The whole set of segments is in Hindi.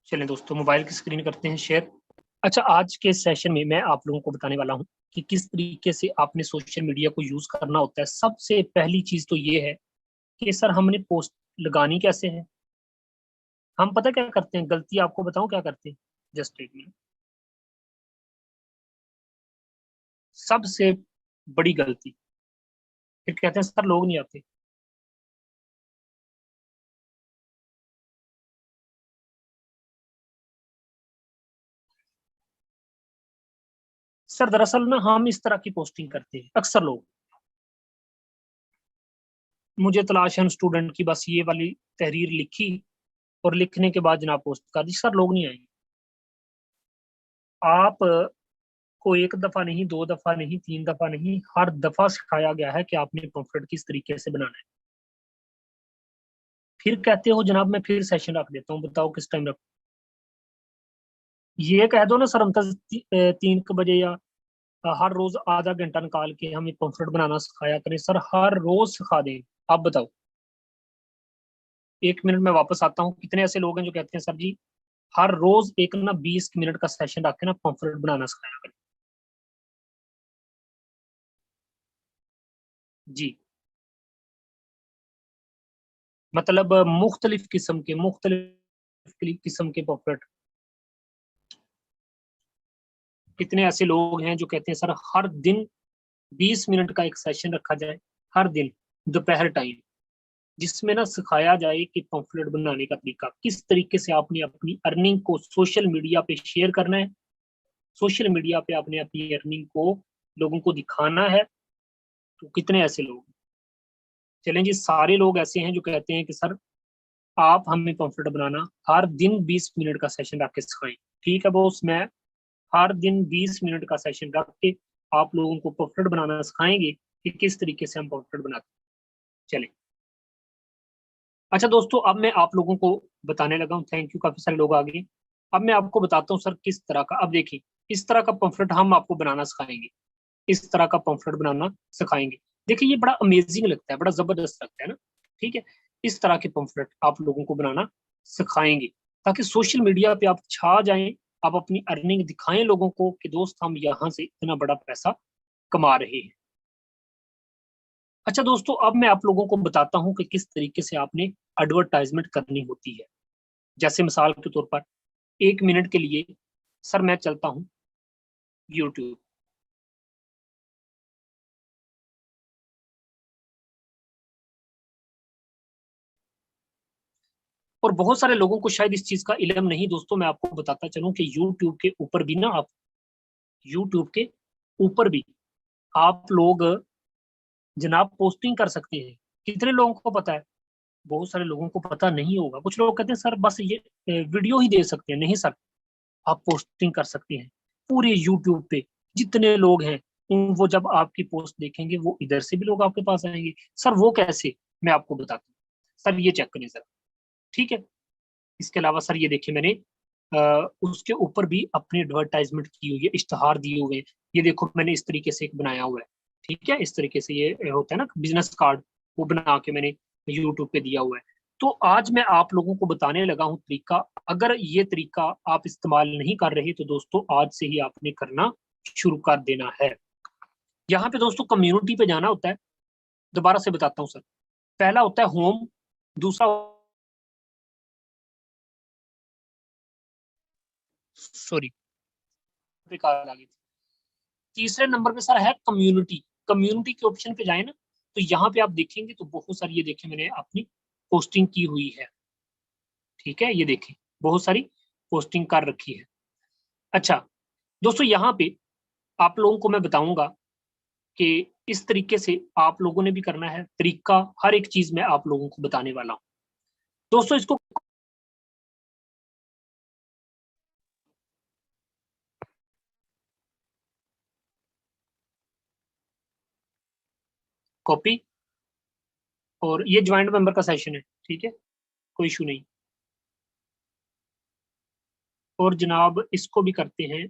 चलें दोस्तों, मोबाइल की स्क्रीन करते हैं शेयर। अच्छा, आज के सेशन में मैं आप लोगों को बताने वाला हूं कि किस तरीके से आपने सोशल मीडिया को यूज करना होता है। सबसे पहली चीज तो ये है कि सर हमने पोस्ट लगानी कैसे है। हम पता क्या करते हैं, गलती आपको बताऊं क्या करते हैं। जस्ट एक मिनट। सबसे बड़ी गलती, फिर कहते हैं सर लोग नहीं आते। सर दरअसल ना हम इस तरह की पोस्टिंग करते हैं अक्सर लोग। मुझे तलाश है स्टूडेंट की, बस ये वाली तहरीर लिखी और लिखने के बाद जनाब पोस्ट कर दी। सर लोग नहीं आएंगे। आप को एक दफा नहीं, दो दफा नहीं, तीन दफा नहीं, हर दफा सिखाया गया है कि आपने पंफलेट किस तरीके से बनाना है। फिर कहते हो जनाब मैं फिर सेशन रख देता हूँ, बताओ किस टाइम रख। ये कह दो ना सर हम तो 3 बजे या हर रोज आधा घंटा निकाल के हमें पंफलेट बनाना सिखाया करें। सर हर रोज सिखा दें। आप बताओ। 1 मिनट में वापस आता हूँ। कितने ऐसे लोग हैं जो कहते हैं सर जी हर रोज एक ना 20 मिनट का सेशन रख के ना पंफलेट बनाना सिखाया करें। जी, मतलब मुख्तलिफ किस्म के पंफलेट। कितने ऐसे लोग हैं जो कहते हैं सर हर दिन 20 मिनट का एक सेशन रखा जाए, हर दिन दोपहर टाइम, जिसमें ना सिखाया जाए कि पंफलेट बनाने का तरीका किस तरीके से आपने अपनी अर्निंग को सोशल मीडिया पे शेयर करना है। सोशल मीडिया पे आपने अपनी अर्निंग को लोगों को दिखाना है। तो कितने ऐसे लोग, चलें जी, सारे लोग ऐसे हैं जो कहते हैं कि सर आप हमें पंफलेट बनाना हर दिन 20 मिनट का सेशन रख के सिखाएं। ठीक है बॉस, मैं हर दिन 20 मिनट का सेशन रख के आप लोगों को पंफलेट बनाना सिखाएंगे कि किस तरीके से हम पंफलेट बनाते हैं। चलें। अच्छा दोस्तों, अब मैं आप लोगों को बताने लगा हूँ। थैंक यू, काफी सारे लोग आ गए। अब मैं आपको बताता हूँ सर किस तरह का। अब देखिए, इस तरह का पंफलेट हम आपको बनाना सिखाएंगे। इस तरह का पंफलेट बनाना सिखाएंगे। देखिए ये बड़ा अमेजिंग लगता है, बड़ा जबरदस्त लगता है ना। ठीक है, इस तरह के पंफलेट आप लोगों को बनाना सिखाएंगे ताकि सोशल मीडिया पे आप छा जाएं। आप अपनी अर्निंग दिखाएं लोगों को कि दोस्त हम यहाँ से इतना बड़ा पैसा कमा रहे हैं। अच्छा दोस्तों, अब मैं आप लोगों को बताता हूँ कि किस तरीके से आपने एडवर्टाइजमेंट करनी होती है। जैसे मिसाल के तौर पर 1 मिनट के लिए सर मैं चलता हूँ यूट्यूब। और बहुत सारे लोगों को शायद इस चीज का इल्म नहीं। दोस्तों मैं आपको बताता चलूं कि यूट्यूब के ऊपर भी ना आप, यूट्यूब के ऊपर भी आप लोग जनाब पोस्टिंग कर सकते हैं। कितने लोगों को पता है? बहुत सारे लोगों को पता नहीं होगा। कुछ लोग कहते हैं सर बस ये वीडियो ही दे सकते हैं। नहीं सर, आप पोस्टिंग कर सकते हैं पूरे यूट्यूब पे। जितने लोग हैं वो जब आपकी पोस्ट देखेंगे वो इधर से भी लोग आपके पास आएंगे। सर वो कैसे, मैं आपको बताता हूँ। सर ये चेक करें सर। ठीक है, इसके अलावा सर ये देखिए मैंने उसके ऊपर भी अपनी एडवर्टाइजमेंट की हुई है, इश्तहार दिए हुए हैं। ये देखो मैंने इस तरीके से एक बनाया हुआ है। ठीक है, इस तरीके से ये होता है ना बिजनेस कार्ड, वो बना के मैंने यूट्यूब पे दिया हुआ है। तो आज मैं आप लोगों को बताने लगा हूँ तरीका। अगर ये तरीका आप इस्तेमाल नहीं कर रहे तो दोस्तों आज से ही आपने करना शुरू कर देना है। यहाँ पे दोस्तों कम्युनिटी पे जाना होता है। दोबारा से बताता हूँ सर। पहला होता है होम, दूसरा, सॉरी बेकार आ गई थी। तीसरे नंबर पे सर है कम्युनिटी। कम्युनिटी के ऑप्शन पे जाए ना, तो यहाँ पे आप देखेंगे तो बहुत सारी, ये देखिए मैंने अपनी पोस्टिंग की हुई है। ठीक है, ये देखें बहुत सारी पोस्टिंग कर रखी है। अच्छा दोस्तों, यहाँ पे आप लोगों को मैं बताऊंगा कि इस तरीके से आप लोगों ने भी करना है। तरीका हर एक चीज मैं आप लोगों को बताने वाला हूँ। दोस्तों इसको कॉपी, और ये ज्वाइंट मेंबर का सेशन है। ठीक है, कोई इशू नहीं। और जनाब इसको भी करते हैं।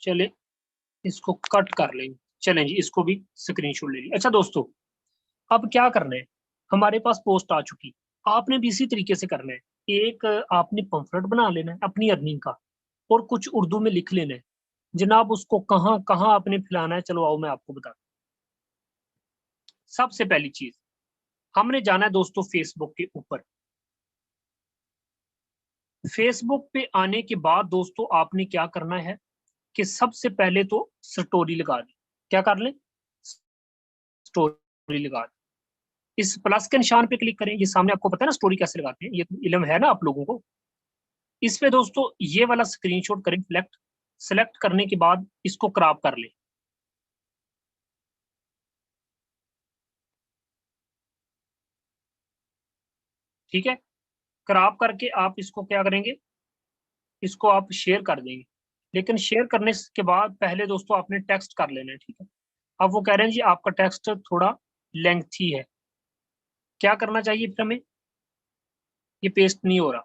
चले इसको कट कर लें। चलें जी, इसको भी स्क्रीनशॉट ले लिया। अच्छा दोस्तों, अब क्या करना है, हमारे पास पोस्ट आ चुकी, आपने भी इसी तरीके से करना है। एक आपने पंफलेट बना लेना है अपनी अर्निंग का, और कुछ उर्दू में लिख लेना है। जनाब उसको कहाँ कहाँ आपने फैलाना है, चलो आओ मैं आपको बता। सबसे पहली चीज, हमने जाना है दोस्तों फेसबुक के ऊपर। फेसबुक पे आने के बाद दोस्तों आपने क्या करना है कि सबसे पहले तो स्टोरी लगा दी। क्या कर लें, स्टोरी लगा दी। इस प्लस के निशान पे क्लिक करें, ये सामने आपको पता है ना स्टोरी कैसे लगाते हैं, ये इल्म है ना आप लोगों को। इस पे दोस्तों ये वाला स्क्रीनशॉट करें, सिलेक्ट। सेलेक्ट करने के बाद इसको क्रॉप कर लें। ठीक है, क्रॉप करके आप इसको क्या करेंगे, इसको आप शेयर कर देंगे। लेकिन शेयर करने के बाद पहले दोस्तों आपने टेक्स्ट कर लेना है। ठीक है, अब वो कह रहे हैं जी आपका टेक्स्ट थोड़ा लेंथी है, क्या करना चाहिए फिर हमें, ये पेस्ट नहीं हो रहा।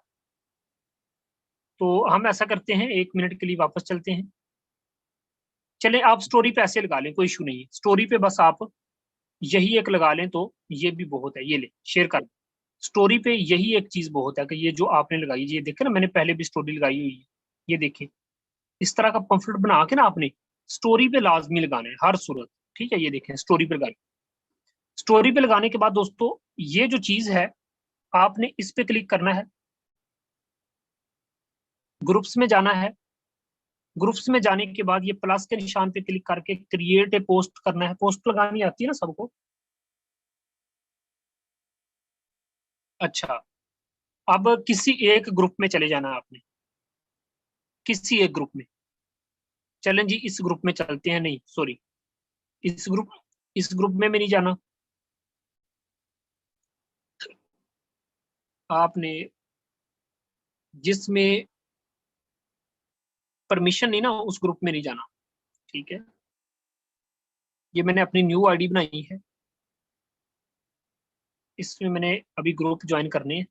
तो हम ऐसा करते हैं, 1 मिनट के लिए वापस चलते हैं। चले आप स्टोरी पे ऐसे लगा लें, कोई इशू नहीं है, स्टोरी पे बस आप यही एक लगा लें तो ये भी बहुत है। ये ले शेयर कर, स्टोरी पे यही एक चीज बहुत है कि ये जो आपने लगाई, ये देखे ना मैंने पहले भी स्टोरी लगाई हुई है, ये देखें। इस तरह का पंफलेट बना के ना आपने स्टोरी पे लाजमी लगाना है हर सूरत। ठीक है, ये देखें स्टोरी पे लगाई। स्टोरी पे लगाने के बाद दोस्तों ये जो चीज है, आपने इस पे क्लिक करना है, ग्रुप्स में जाना है। ग्रुप्स में जाने के बाद ये प्लस के निशान पे क्लिक करके क्रिएट ए पोस्ट करना है। पोस्ट लगानी आती है ना सबको। अच्छा, अब किसी एक ग्रुप में चले जाना आपने, किसी एक ग्रुप में। चलें जी इस ग्रुप में चलते हैं, नहीं सॉरी, इस ग्रुप में नहीं जाना। आपने जिसमें परमिशन नहीं ना, उस ग्रुप में नहीं जाना। ठीक है, ये मैंने अपनी न्यू आईडी बनाई है, इसमें मैंने अभी ग्रुप ज्वाइन करने हैं।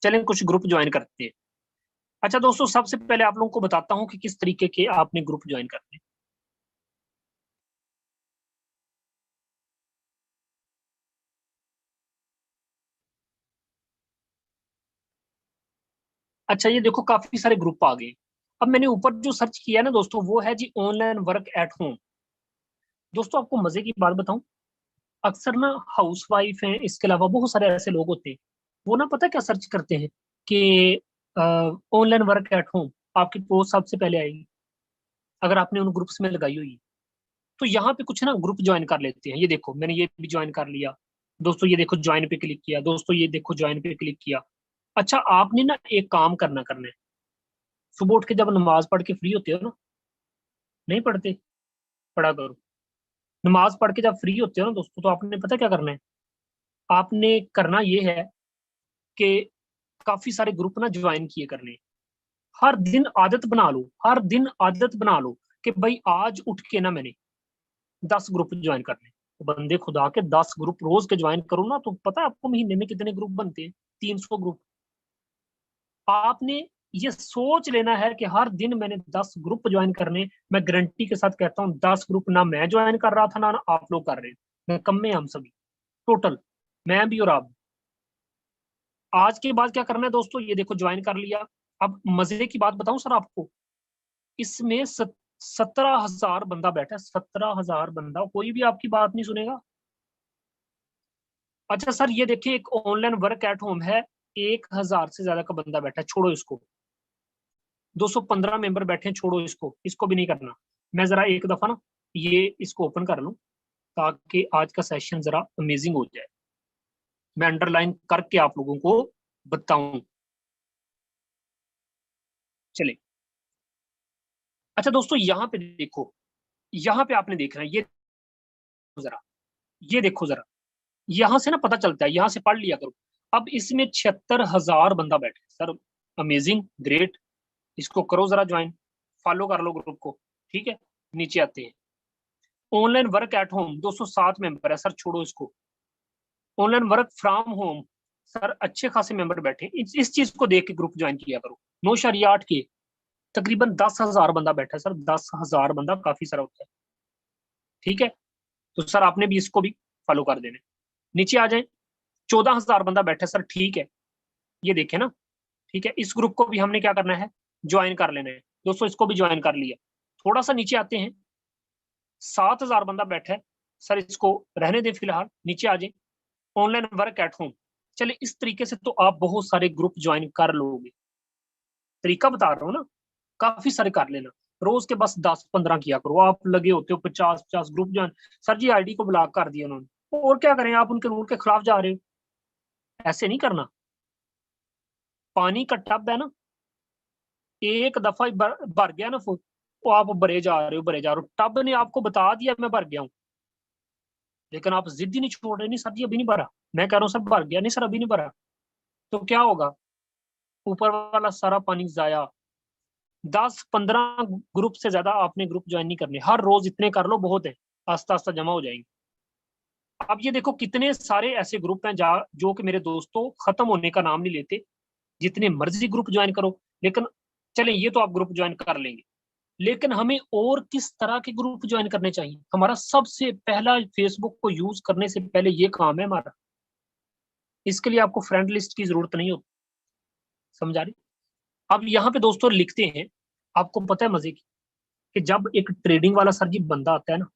चलें कुछ ग्रुप ज्वाइन करते हैं। अच्छा दोस्तों, सबसे पहले आप लोगों को बताता हूँ कि किस तरीके के आपने ग्रुप ज्वाइन करने हैं। अच्छा ये देखो काफी सारे ग्रुप आ गए। अब मैंने ऊपर जो सर्च किया ना दोस्तों, वो है जी ऑनलाइन वर्क एट होम। दोस्तों आपको मजे की बात बताऊं, अक्सर ना हाउस वाइफ हैं, इसके अलावा बहुत सारे ऐसे लोग होते हैं, वो ना पता क्या सर्च करते हैं कि ऑनलाइन वर्क एट होम, आपकी पोस्ट सबसे पहले आएगी अगर आपने उन ग्रुप्स में लगाई हुई है। तो यहाँ पे कुछ ना ग्रुप ज्वाइन कर लेते हैं। ये देखो मैंने ये भी ज्वाइन कर लिया दोस्तों, ये देखो ज्वाइन पे क्लिक किया दोस्तों, ये देखो ज्वाइन पे क्लिक किया। अच्छा आपने ना एक काम करना करना है, सुबह उठ के जब नमाज पढ़ के फ्री होते हो ना, नहीं पढ़ते, पढ़ा करो। नमाज पढ़ के जब फ्री होते हो ना दोस्तों, तो आपने पता क्या करना है, आपने करना ये है कि काफी सारे ग्रुप ना ज्वाइन किए करने। हर दिन आदत बना लो, हर दिन आदत बना लो कि भाई आज उठ के ना मैंने 10 ग्रुप ज्वाइन करने। तो बंदे खुदा के 10 ग्रुप रोज के ज्वाइन करो ना, तो पता है आपको महीने में कितने ग्रुप बनते हैं, 300 ग्रुप। आपने ये सोच लेना है कि हर दिन मैंने 10 ग्रुप ज्वाइन करने। मैं गारंटी के साथ कहता हूँ 10 ग्रुप ना मैं ज्वाइन कर रहा था, ना आप लोग कर रहे हैं, कम में हम सभी टोटल, मैं भी और आप भी। आज के बाद क्या करना है दोस्तों, ये देखो ज्वाइन कर लिया। अब मजे की बात बताऊं सर आपको, इसमें 17,000 बंदा बैठा है, 17,000 बंदा, कोई भी आपकी बात नहीं सुनेगा। अच्छा सर ये देखिए एक ऑनलाइन वर्क एट होम है, 1,000 से ज्यादा का बंदा बैठा है, छोड़ो इसको। 215 मेंबर बैठे हैं, छोड़ो इसको, इसको भी नहीं करना। मैं जरा एक दफा ना ये इसको ओपन कर लूं, ताकि आज का सेशन जरा अमेजिंग हो जाए, मैं अंडरलाइन करके आप लोगों को बताऊं। चले, अच्छा दोस्तों यहाँ पे देखो, यहाँ पे आपने देखना है, ये जरा, ये देखो जरा, यहाँ से ना पता चलता है, यहाँ से पढ़ लिया करो। अब इसमें 76,000 बंदा बैठे सर, अमेजिंग ग्रेट। इसको करो जरा ज्वाइन, फॉलो कर लो ग्रुप को। ठीक है, नीचे आते हैं, online work at home 207 member है सर, छोड़ो इसको। Online work from home, sir अच्छे खासे मेंबर बैठे हैं। इस चीज को देख के ग्रुप ज्वाइन किया करो। 9 8 के तकरीबन 10,000 बंदा बैठा है सर, 10,000 बंदा काफी सारा होता है। ठीक है, तो सर आपने भी इसको भी फॉलो कर देना। नीचे आ जाए, 14,000 बंदा बैठा सर, ठीक है, ये देखे ना, ठीक है, इस ग्रुप को भी हमने क्या करना है, ज्वाइन कर लेना है दोस्तों, इसको भी ज्वाइन कर लिया। थोड़ा सा नीचे आते हैं, 7,000 बंदा बैठा है सर, इसको रहने दें फिलहाल, नीचे आ जाए, ऑनलाइन वर्क एट होम। चले, इस तरीके से तो आप बहुत सारे ग्रुप ज्वाइन कर लोगे, तरीका बता रहा हूँ ना, काफी सारे कर लेना, रोज के बस 10-15 किया करो, आप लगे होते हो 50-50 ग्रुप ज्वाइन। सर जी आईडी को ब्लॉक कर दिया उन्होंने, और क्या करें, आप उनके रूल के खिलाफ जा रहे हो, ऐसे नहीं करना। पानी का टब है ना, एक दफा ही भर गया ना, तो आप भरे जा रहे हो, भरे जा रहे हो, टब ने आपको बता दिया मैं भर गया हूँ, लेकिन आप जिद ही नहीं छोड़ रहे, नहीं सर जी अभी नहीं भरा, मैं कह रहा हूँ सर भर गया, नहीं सर अभी नहीं भरा, तो क्या होगा, ऊपर वाला सारा पानी जाया। 10-15 ग्रुप से ज्यादा आपने ग्रुप ज्वाइन नहीं करने, हर रोज इतने कर लो, बहुत है, आस्ता आस्ता जमा हो जाएंगे। अब ये देखो कितने सारे ऐसे ग्रुप हैं जो कि मेरे दोस्तों खत्म होने का नाम नहीं लेते, जितने मर्जी ग्रुप ज्वाइन करो, लेकिन चलें ये तो आप ग्रुप ज्वाइन कर लेंगे, लेकिन हमें और किस तरह के ग्रुप ज्वाइन करने चाहिए। हमारा सबसे पहला फेसबुक को यूज करने से पहले ये काम है हमारा, इसके लिए आपको फ्रेंड लिस्ट की जरूरत नहीं होती, समझा रही। अब यहाँ पे दोस्तों लिखते हैं, आपको पता है मजे की, कि जब एक ट्रेडिंग वाला सर जी बंदा आता है ना,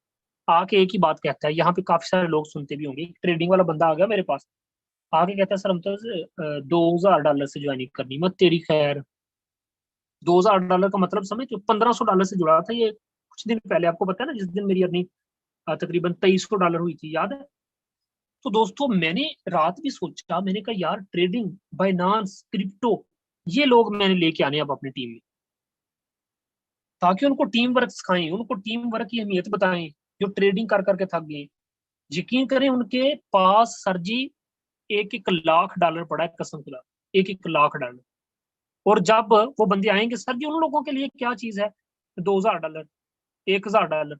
आके एक ही बात कहता है, यहाँ पे काफी सारे लोग सुनते भी होंगे, एक ट्रेडिंग वाला बंदा आ गया मेरे पास, आके कहता है सर हम तो $2,000 से ज्वाइनिंग करनी, मत तेरी खैर, $2,000 का मतलब समझ, $1,500 से जुड़ा था ये कुछ दिन पहले, आपको पता है ना, जिस दिन मेरी अर्निंग तकरीबन $2,300 हुई थी, याद है। तो दोस्तों मैंने रात भी सोचा, मैंने कहा यार ट्रेडिंग, बाइनांस, क्रिप्टो, ये लोग मैंने लेके आने अब अपनी टीम में, ताकि उनको टीम वर्क सिखाएं, उनको टीम वर्क की अहमियत बताएं, जो ट्रेडिंग कर करके थक गए। यकीन करें उनके पास सर जी $1-1 लाख पड़ा है, कसम खुदा, $1-1 लाख। और जब वो बंदे आएंगे सर जी, उन लोगों के लिए क्या चीज है, $2,000, $1,000,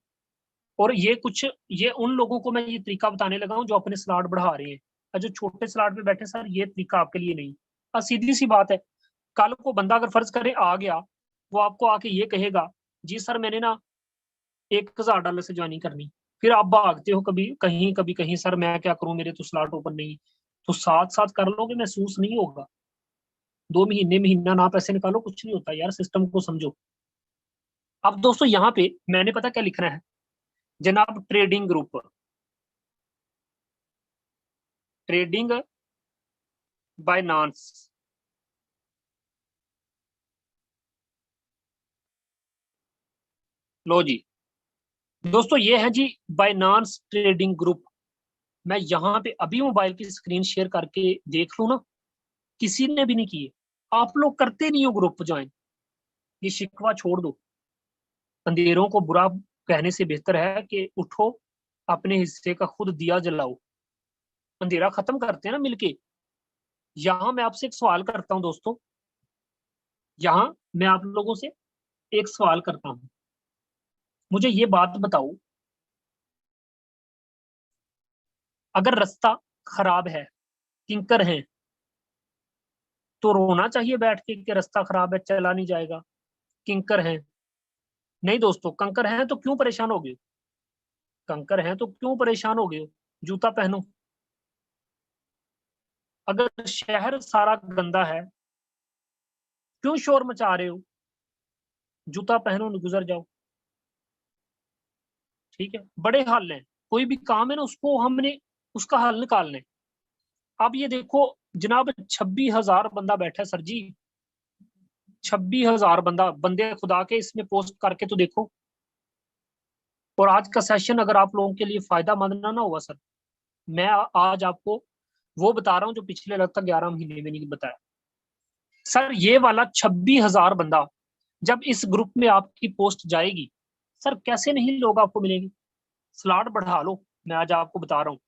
और ये कुछ, ये उन लोगों को मैं ये तरीका बताने लगा हूँ जो अपने स्लॉट बढ़ा रहे हैं, और जो छोटे स्लॉट पे बैठे सर, ये तरीका आपके लिए नहीं। और सीधी सी बात है, कल को बंदा अगर फर्ज करे आ गया, वो आपको आके ये कहेगा, जी सर मैंने ना $1,000 से ज्वाइनिंग करनी, फिर आप भागते हो कभी कहीं कभी कहीं, सर मैं क्या करूं, मेरे तो स्लॉट ओपन नहीं, तो साथ साथ कर लोगे, महसूस नहीं होगा, 2 महीने महीना ना पैसे निकालो, कुछ नहीं होता यार, सिस्टम को समझो। अब दोस्तों यहाँ पे मैंने पता क्या लिखना है, जनाब ट्रेडिंग ग्रुप, ट्रेडिंग बाइनांस, लो जी दोस्तों, ये है जी बाइनांस ट्रेडिंग ग्रुप। मैं यहाँ पे अभी मोबाइल की स्क्रीन शेयर करके देख लूँ ना, किसी ने भी नहीं किए, आप लोग करते नहीं हो ग्रुप ज्वाइन, ये शिकवा छोड़ दो, अंधेरों को बुरा कहने से बेहतर है कि उठो, अपने हिस्से का खुद दिया जलाओ, अंधेरा खत्म करते हैं ना मिलके। यहाँ मैं आपसे एक सवाल करता हूँ दोस्तों, यहाँ मैं आप लोगों से एक सवाल करता हूँ, मुझे ये बात बताओ, अगर रास्ता खराब है, किंकर है, तो रोना चाहिए बैठ के कि रास्ता खराब है चला नहीं जाएगा, किंकर है? नहीं दोस्तों, कंकर है तो क्यों परेशान हो गए, कंकर है तो क्यों परेशान हो गए हो, जूता पहनो। अगर शहर सारा गंदा है, क्यों शोर मचा रहे हो, जूता पहनो, गुजर जाओ। ठीक है, बड़े हल हैं, कोई भी काम है ना, उसको हमने उसका हल निकालना है। अब ये देखो जनाब, 26,000 बंदा बैठा है सर जी, 26,000 बंदे खुदा के, इसमें पोस्ट करके तो देखो। और आज का सेशन अगर आप लोगों के लिए फायदा मंद ना हुआ सर, मैं आज आपको वो बता रहा हूँ जो पिछले लगभग 11 महीने में नहीं बताया। सर ये वाला 26,000 बंदा जब इस ग्रुप में आपकी पोस्ट जाएगी, सर कैसे नहीं लोग आपको मिलेंगे, स्लॉट बढ़ा लो, मैं आज आपको बता रहा हूँ।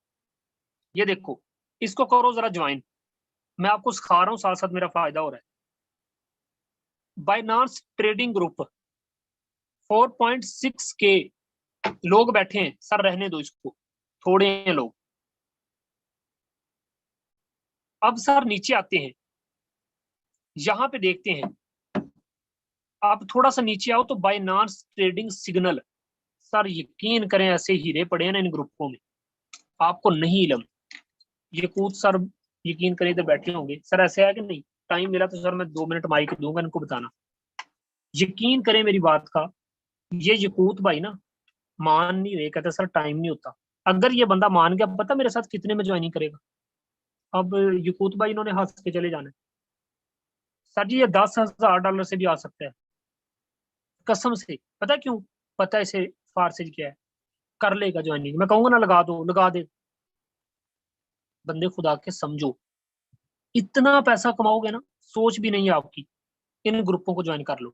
ये देखो, इसको करो जरा ज्वाइन, मैं आपको सिखा रहा हूँ, साथ साथ मेरा फायदा हो रहा है। बाइनांस ट्रेडिंग ग्रुप 4.6 के लोग बैठे हैं सर, रहने दो इसको, थोड़े हैं लोग। अब सर नीचे आते हैं, यहां पे देखते हैं, आप थोड़ा सा नीचे आओ तो बाइनांस ट्रेडिंग सिग्नल, सर यकीन करें ऐसे हीरे पड़े हैं ना इन ग्रुपों में, आपको नहीं इलम। यकूत सर यकीन करें इधर बैठे होंगे सर, ऐसे है कि नहीं? टाइम मिला तो सर मैं 2 मिनट माइक दूंगा इनको बताना। यकीन करें मेरी बात का, ये यकूत भाई ना मान नहीं रहे, कहते सर टाइम नहीं होता। अगर ये बंदा मान गया, पता मेरे साथ कितने में ज्वाइनिंग करेगा? अब यकूत भाई इन्होंने हंस के चले जाना है। सर जी ये $10,000 से भी आ सकता है, कसम से। पता क्यों? पता है इसे फारसेज क्या है? कर लेगा ज्वाइनिंग, मैं कहूंगा ना लगा दो, लगा दे। बंदे खुदा के समझो, इतना पैसा कमाओगे ना, सोच भी नहीं है आपकी। इन ग्रुपों को ज्वाइन कर लो।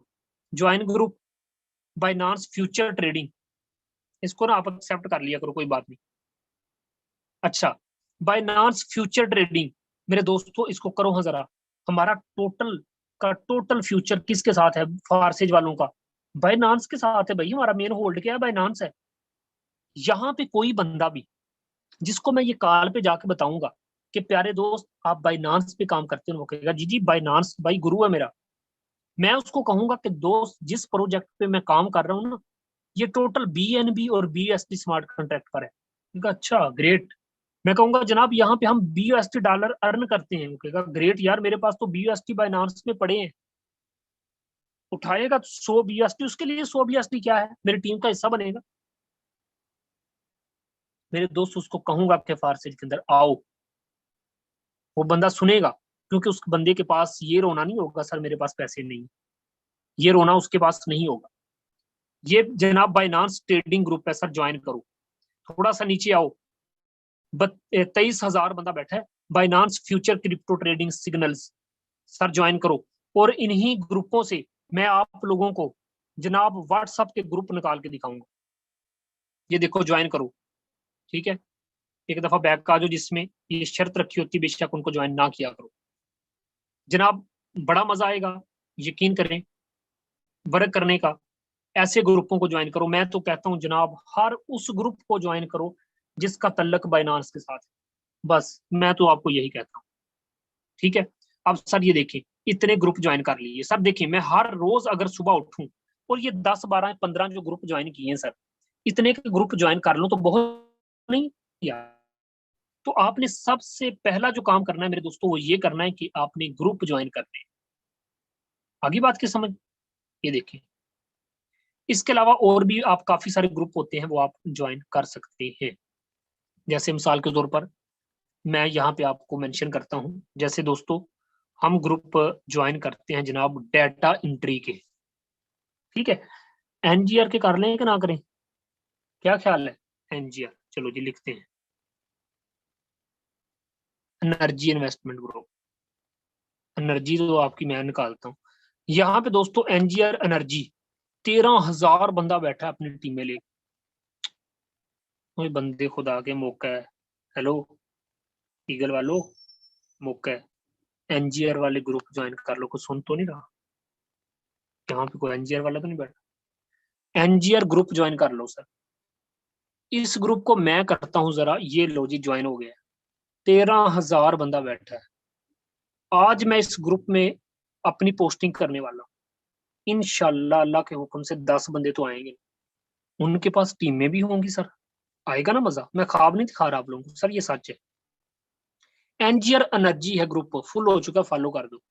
Join group Binance future trading, इसको ना आप एक्सेप्ट कर लिया करो, कोई बात नहीं। अच्छा, बाइनांस फ्यूचर ट्रेडिंग मेरे दोस्तों, इसको करो हाँ जरा। हमारा टोटल का टोटल फ्यूचर किसके साथ है? फारसेज वालों का बाइनांस के साथ है भाई। हमारा मेन होल्ड क्या है? बाइनांस है। यहाँ पे कोई बंदा भी जिसको मैं ये कॉल पे जाके बताऊंगा कि प्यारे दोस्त आप बाइनांस पे काम करते हो, वो कहेगा जी जी बाइनांस भाई गुरु है मेरा। मैं उसको कहूंगा कि दोस्त जिस प्रोजेक्ट पे मैं काम कर रहा हूँ ना, ये टोटल BNB और BUSD स्मार्ट कॉन्ट्रैक्ट पर है। उनका अच्छा ग्रेट। मैं कहूंगा जनाब यहाँ पे हम BUSD डॉलर अर्न करते हैं। वो कहेगा ग्रेट यार, मेरे पास तो BUSD बाइनांस में पड़े हैं। उठाएगा 100 BUSD, उसके लिए 100 BUSD क्या है, मेरी टीम का हिस्सा बनेगा। मेरे दोस्त उसको कहूंगा कि फारसेज के अंदर आओ, वो बंदा सुनेगा। क्योंकि उस बंदे के पास ये रोना नहीं होगा सर मेरे पास पैसे नहीं, ये रोना उसके पास नहीं होगा। ये जनाब बाइनांस ट्रेडिंग ग्रुप है सर, ज्वाइन करो। थोड़ा सा नीचे आओ, 23,000 बंदा बैठा है। Binance future crypto trading signals, sir join करो। और इन्हीं ग्रुपों से मैं आप लोगों को जनाब व्हाट्सएप के ग्रुप निकाल के दिखाऊंगा। ये देखो ज्वाइन करो, ठीक है। एक दफा बैक आ जाओ, जिसमें ये शर्त रखी होती है बेशक उनको ज्वाइन ना किया करो जनाब, बड़ा मजा आएगा। यकीन करें वर्क करने का। ऐसे ग्रुपों को ज्वाइन करो। मैं तो कहता हूँ जनाब हर उस ग्रुप को ज्वाइन करो जिसका तल्लक बाइनांस के साथ है। बस मैं तो आपको यही कहता हूँ, ठीक है। अब सर ये देखिए, इतने ग्रुप ज्वाइन कर लिए सर। देखिए मैं हर रोज अगर सुबह उठूं और ये 10 12 15 जो ग्रुप ज्वाइन किए हैं सर, इतने के ग्रुप ज्वाइन कर लो तो बहुत नहीं यार। तो आपने सबसे पहला जो काम करना है मेरे दोस्तों, वो ये करना है कि आपने ग्रुप ज्वाइन करने हैं। आगे बात की समझ? ये देखिए, इसके अलावा और भी आप काफी सारे ग्रुप होते हैं वो आप ज्वाइन कर सकते हैं। जैसे मिसाल के तौर पर मैं यहाँ पे आपको मेंशन करता हूँ, जैसे दोस्तों हम ग्रुप ज्वाइन करते हैं जनाब डेटा एंट्री के, ठीक है। NGR के कर लें कि ना करें, क्या ख्याल है? NGR चलो जी लिखते हैं, एनर्जी इन्वेस्टमेंट ग्रुप। एनर्जी तो आपकी मैं निकालता हूँ यहाँ पे दोस्तों। NGR एनर्जी 13,000 बंदा बैठा है अपनी टीम में ले। कोई बंदे खुदा के मौका है। हेलो ईगल वालों, मौका है। NGR वाले ग्रुप ज्वाइन कर लो। कुछ सुन तो नहीं रहा? यहाँ पे कोई NGR वाला तो नहीं बैठा? NGR ग्रुप ज्वाइन कर लो सर। इस ग्रुप को मैं करता हूँ जरा, ये लो जी ज्वाइन हो गया। 13,000 बंदा बैठा है। आज मैं इस ग्रुप में अपनी पोस्टिंग करने वाला हूँ। इंशाल्लाह अल्लाह के हुक्म से 10 बंदे तो आएंगे। उनके पास टीमें भी होंगी सर। आएगा ना मजा। मैं ख्वाब नहीं दिखा रहा आप लोगों को सर, ये सच है। NGR एनर्जी है ग्रुप, फुल हो चुका, फॉलो कर दो।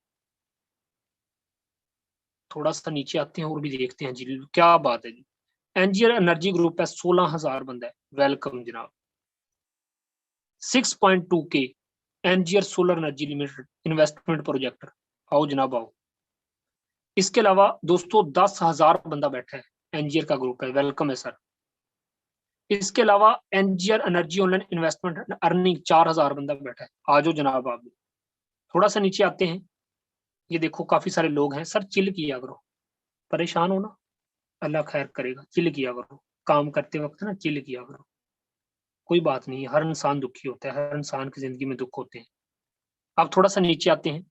थोड़ा सा नीचे आते हैं और भी देखते हैं जी, क्या बात है जी। NGR एनर्जी ग्रुप है, 16,000 बंदा है। वेलकम जनाब। 6.2K NGR solar energy limited investment project. आओ जनाब आओ। इसके अलावा दोस्तों 10,000 बंदा बैठा है, NGR का ग्रुप है। वेलकम है सर। इसके अलावा NGR energy online investment earning 4,000 बंदा बैठा है। आ जाओ जनाब आप भी। थोड़ा सा नीचे आते हैं, ये देखो काफी सारे लोग हैं सर। चिल किया करो, परेशान हो ना, अल्लाह खैर करेगा। चिल किया करो, काम करते वक्त ना चिल किया करो। कोई बात नहीं, हर इंसान दुखी होता है, हर इंसान की जिंदगी में दुख होते हैं। अब थोड़ा सा नीचे आते हैं,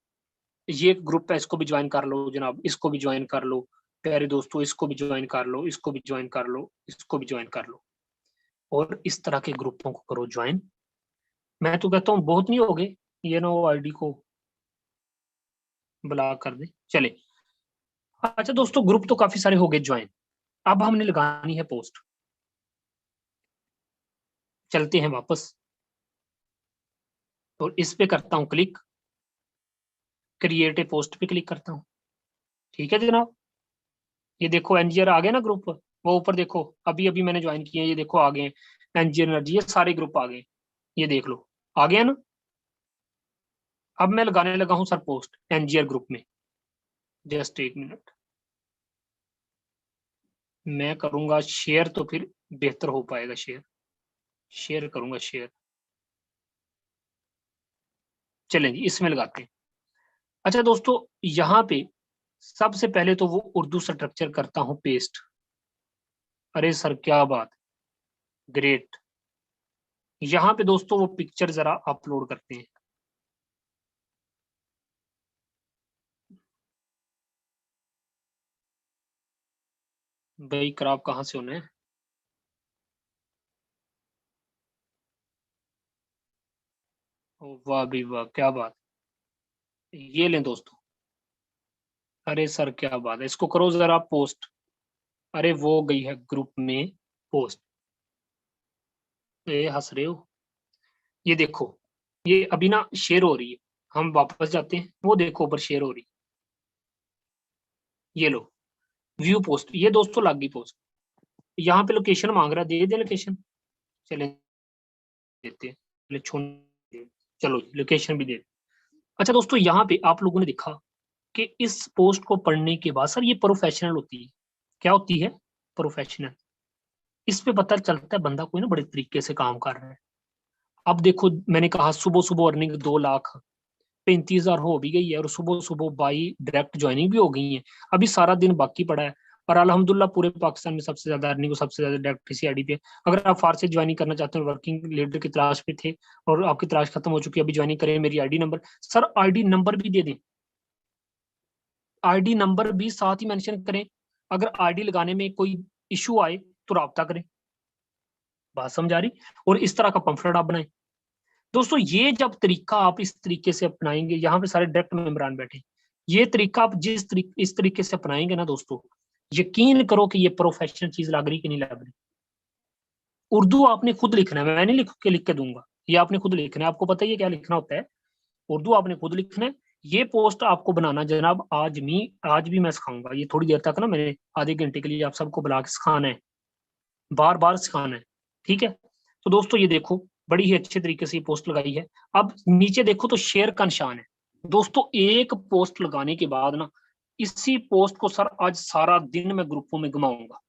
ये एक ग्रुप है, इसको भी ज्वाइन कर लो जनाब, इसको भी ज्वाइन कर लो प्यारे दोस्तों, इसको भी ज्वाइन कर लो, इसको भी ज्वाइन कर लो, इसको भी ज्वाइन कर लो। और इस तरह के ग्रुपों को करो ज्वाइन। मैं तो कहता हूँ बहुत नहीं हो गए, ये ना वो ID को ब्लॉक कर दे चले। अच्छा दोस्तों, ग्रुप तो काफी सारे हो गए ज्वाइन। अब हमने लगानी है पोस्ट। चलते हैं वापस और इस पे करता हूं क्लिक, क्रिएट ए पोस्ट पे क्लिक करता हूं। ठीक है जनाब, ये देखो एनजीआर आ गए ना ग्रुप, वो ऊपर देखो, अभी अभी मैंने ज्वाइन किया, ये देखो आ गए एनजीआर एनर्जी, ये सारे ग्रुप आ गए, ये देख लो आ गया ना। अब मैं लगाने लगा हूं सर पोस्ट एनजीआर ग्रुप में, जस्ट एक मिनट, मैं करूंगा शेयर तो फिर बेहतर हो पाएगा, शेयर शेयर करूंगा शेयर। चलें जी इसमें लगाते हैं। अच्छा दोस्तों, यहाँ पे सबसे पहले तो वो उर्दू स्ट्रक्चर करता हूं पेस्ट। अरे सर क्या बात, ग्रेट। यहाँ पे दोस्तों वो पिक्चर जरा अपलोड करते हैं। भाई खराब कहाँ से होना है, ओ वाह भी वाह, क्या बात, ये लें दोस्तों। अरे सर क्या बात है, इसको करो जरा पोस्ट। अरे वो गई है ग्रुप में पोस्ट, ये हंस रहे हो, ये देखो, ये अभी ना शेयर हो रही है। हम वापस जाते हैं, वो देखो ऊपर शेयर हो रही है, ये लो व्यू पोस्ट, ये दोस्तों लग गई पोस्ट। यहाँ पे लोकेशन मांग रहा है, दे दे लोकेशन, चले देते हैं, चले छोड़, चलो लोकेशन भी दे। अच्छा दोस्तों, यहाँ पे आप लोगों ने देखा कि इस पोस्ट को पढ़ने के बाद सर ये प्रोफेशनल होती है, क्या होती है, प्रोफेशनल। इस पे पता चलता है बंदा कोई ना बड़े तरीके से काम कर रहा है। अब देखो मैंने कहा सुबह सुबह अर्निंग 2,35,000 हो भी गई है, और सुबह सुबह बाई डायरेक्ट ज्वाइनिंग भी हो गई है, अभी सारा दिन बाकी पड़ा है। और अल्हम्दुलिल्लाह पूरे पाकिस्तान में सबसे ज्यादा अर्निंग, सबसे ज्यादा डायरेक्ट इसी आईडी पे। अगर आप फार से ज्वाइनिंग करना चाहते हो, वर्किंग लीडर की तलाश पे थे और आपकी तलाश खत्म हो चुकी है, अभी ज्वाइनिंग करें, मेरी ID number, sir ID number भी दे दें, आईडी नंबर भी साथ ही मेंशन करें, अगर आईडी लगाने में कोई इशू आए तो राब्ता करें। बात समझ आ रही। और इस तरह का पंफलेट आप बनाएं दोस्तों। ये जब तरीका आप इस तरीके से अपनाएंगे, यहाँ पे सारे डायरेक्ट मेंबरान बैठे, ये तरीका आप इस तरीके से अपनाएंगे ना दोस्तों, यकीन करो कि ये प्रोफेशनल चीज लग रही कि नहीं लग रही। उर्दू आपने खुद लिखना है, मैं नहीं लिख के दूंगा, ये आपने खुद लिखना है, आपको पता ही है क्या लिखना होता है, उर्दू आपने खुद लिखना है। ये पोस्ट आपको बनाना जनाब आज भी मैं सिखाऊंगा, ये थोड़ी देर तक ना, मैंने आधे घंटे के लिए आप सबको बुला के सिखाना है, बार बार सिखाना है। ठीक है, तो दोस्तों ये देखो बड़ी ही अच्छे तरीके से ये पोस्ट लगाई है। अब नीचे देखो तो शेयर का निशान है दोस्तों। एक पोस्ट लगाने के बाद ना, इसी पोस्ट को सर आज सारा दिन मैं ग्रुपों में घुमाऊंगा।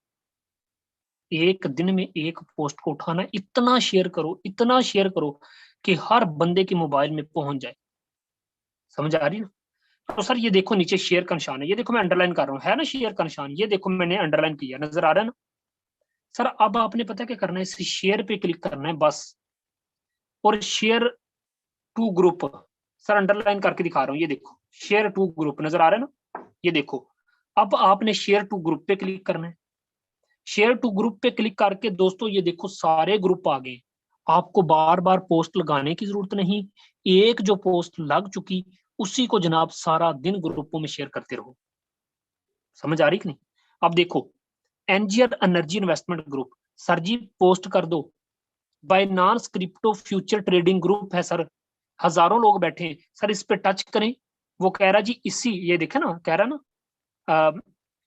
एक दिन में एक पोस्ट को उठाना, इतना शेयर करो, इतना शेयर करो कि हर बंदे के मोबाइल में पहुंच जाए। समझ आ रही ना। तो सर ये देखो नीचे शेयर का निशान है, ये देखो मैं अंडरलाइन कर रहा हूँ, है ना शेयर का निशान, ये देखो मैंने अंडरलाइन किया, नजर आ रहा है ना। सर अब आपने पता क्या करना है, इस शेयर पे क्लिक करना है बस, और share to group, sir underline करके दिखा रहा हूँ, ये देखो शेयर टू ग्रुप नजर आ रहा है ना, ये देखो। अब आपने शेयर टू ग्रुप पे क्लिक करना है, शेयर टू ग्रुप पे क्लिक करके दोस्तों ये देखो सारे ग्रुप आ गए। आपको बार बार पोस्ट लगाने की जरूरत नहीं, एक जो पोस्ट लग चुकी उसी को जनाब सारा दिन ग्रुपों में शेयर करते रहो। समझ आ रही कि नहीं। अब देखो NGR energy investment group, sir ji post कर दो, Binance crypto future trading group है सर, हजारों लोग बैठे हैं सर, इस पे टच करें। वो कह रहा जी इसी, ये देखे ना, कह रहा ना,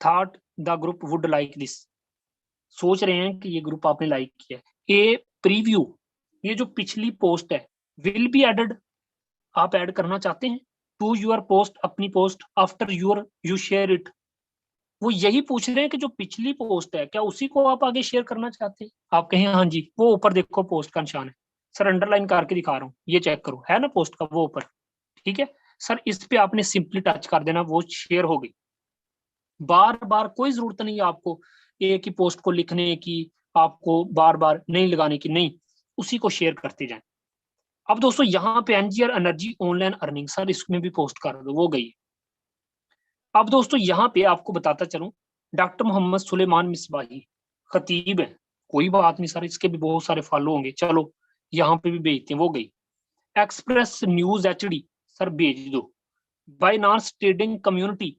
thought the group would like this, सोच रहे हैं कि ये ग्रुप आपने लाइक किया है। ए प्रीव्यू, ये जो पिछली पोस्ट है, विल बी एडेड, आप ऐड करना चाहते हैं टू यूर पोस्ट, अपनी post after your you share it. वो यही पूछ रहे हैं कि जो पिछली पोस्ट है क्या उसी को आप आगे शेयर करना चाहते हैं। आप कहें हाँ जी, वो ऊपर देखो पोस्ट का निशान है, सर अंडरलाइन करके दिखा रहा हूँ, ये चेक करो, है ना पोस्ट का वो ऊपर। ठीक है सर, इस पे आपने सिंपली टच कर देना, वो शेयर हो गई। बार बार कोई जरूरत नहीं है आपको एक ही पोस्ट को लिखने की, आपको बार बार नहीं लगाने की, नहीं, उसी को शेयर करते जाएं। अब दोस्तों यहाँ पे NGR energy online earning, sir इसमें भी पोस्ट कर दो, वो गई। अब दोस्तों यहाँ पे आपको बताता चलूं, डॉक्टर मोहम्मद सुलेमान मिसबाही खतीब है, कोई बात नहीं सर, इसके भी बहुत सारे फॉलो होंगे, चलो यहाँ पे भी भेजते हैं, वो गई। एक्सप्रेस न्यूज एचडी, सर भेज दो। Binance trading community,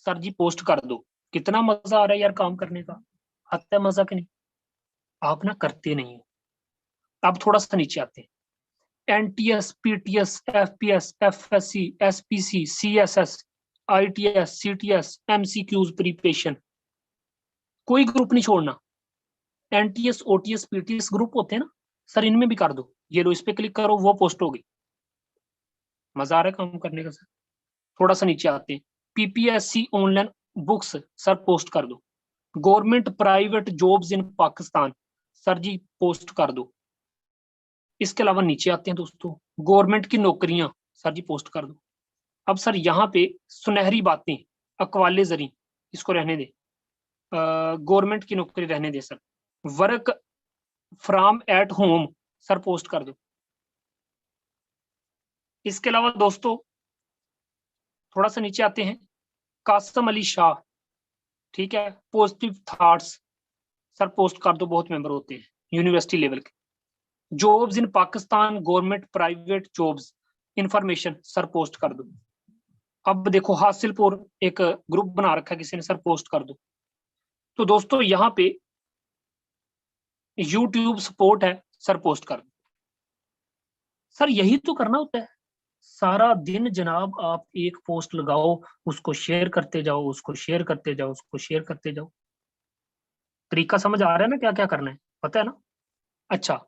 sir ji post कर दो। कितना मजा आ रहा है यार काम करने का, आता है मजा कि नहीं। आप ना करते नहीं हो, अब थोड़ा सा नीचे आते हैं, NTS, PTS, FPS, FSc, SPC, CSS, ITS, CTS, MCQs, preparation, कोई ग्रुप नहीं छोड़ना। एनटीएस, ओटीएस, पीटीएस ग्रुप होते हैं ना सर, इनमें भी कर दो। ये लो, इस पे क्लिक करो, वो पोस्ट होगी। मजा आ रहा है काम करने का सर। थोड़ा सा नीचे आते हैं, PPSC online books sir post कर दो। Government private jobs in Pakistan sir ji post कर दो। इसके अलावा नीचे आते हैं दोस्तों, गवर्नमेंट की नौकरियां सर जी पोस्ट कर दो। अब सर यहाँ पे सुनहरी बातें, अकवाले जरी, इसको रहने दे, गवर्नमेंट की नौकरी रहने दे sir. Work from at home sir post कर दो। इसके अलावा दोस्तों थोड़ा सा नीचे आते हैं, कासम अली शाह, ठीक है, पॉजिटिव थॉट्स सर पोस्ट कर दो, बहुत मेंबर होते हैं यूनिवर्सिटी लेवल के। Jobs in Pakistan, government private jobs information sir post कर दो। अब देखो हासिलपुर एक ग्रुप बना रखा है किसी ने, सर पोस्ट कर दो। तो दोस्तों यहाँ पे यूट्यूब सपोर्ट है, सर पोस्ट कर दो। सर यही तो करना होता है सारा दिन जनाब, आप एक पोस्ट लगाओ, उसको शेयर करते जाओ, उसको शेयर करते जाओ, उसको शेयर करते जाओ। तरीका समझ आ रहा है ना, क्या क्या करना है, पता है ना। अच्छा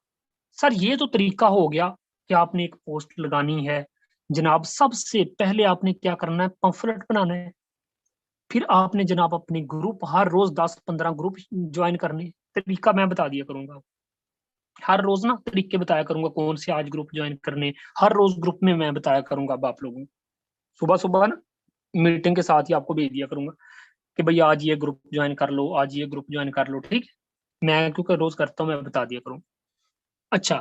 सर, ये तो तरीका हो गया कि आपने एक पोस्ट लगानी है जनाब। सबसे पहले आपने क्या करना है, पंफलेट बनाना है। फिर आपने जनाब अपने ग्रुप हर रोज 10-15 ग्रुप ज्वाइन करने। तरीका मैं बता दिया करूंगा, हर रोज ना तरीके बताया करूंगा, कौन से आज ग्रुप ज्वाइन करने, हर रोज ग्रुप में मैं बताया करूंगा। अब आप लोगों को सुबह सुबह ना मीटिंग के साथ ही आपको भेज दिया करूंगा कि भाई आज ये ग्रुप ज्वाइन कर लो, आज ये ग्रुप ज्वाइन कर लो, ठीक है। मैं क्योंकि रोज करता हूँ, मैं बता दिया करूँ। अच्छा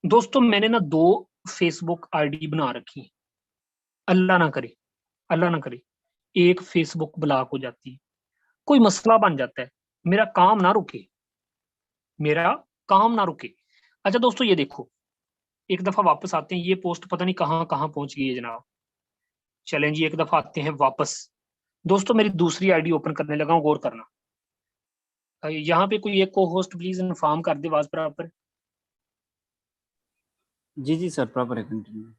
दोस्तों, मैंने ना 2 फेसबुक आईडी बना रखी है। अल्लाह ना करे, अल्लाह ना करे एक फेसबुक ब्लॉक हो जाती है, कोई मसला बन जाता है, मेरा काम ना रुके, मेरा काम ना रुके। अच्छा दोस्तों, ये देखो, एक दफा वापस आते हैं, ये पोस्ट पता नहीं कहाँ कहाँ पहुंच गई है जनाब। चलें जी, एक दफा आते हैं वापस। दोस्तों मेरी दूसरी आईडी ओपन करने लगा हूँ, गौर करना। यहाँ पे कोई एक को होस्ट प्लीज इन्फॉर्म कर दे, आवाज बराबर। जी जी सर, प्रॉपर है, कंटिन्यू।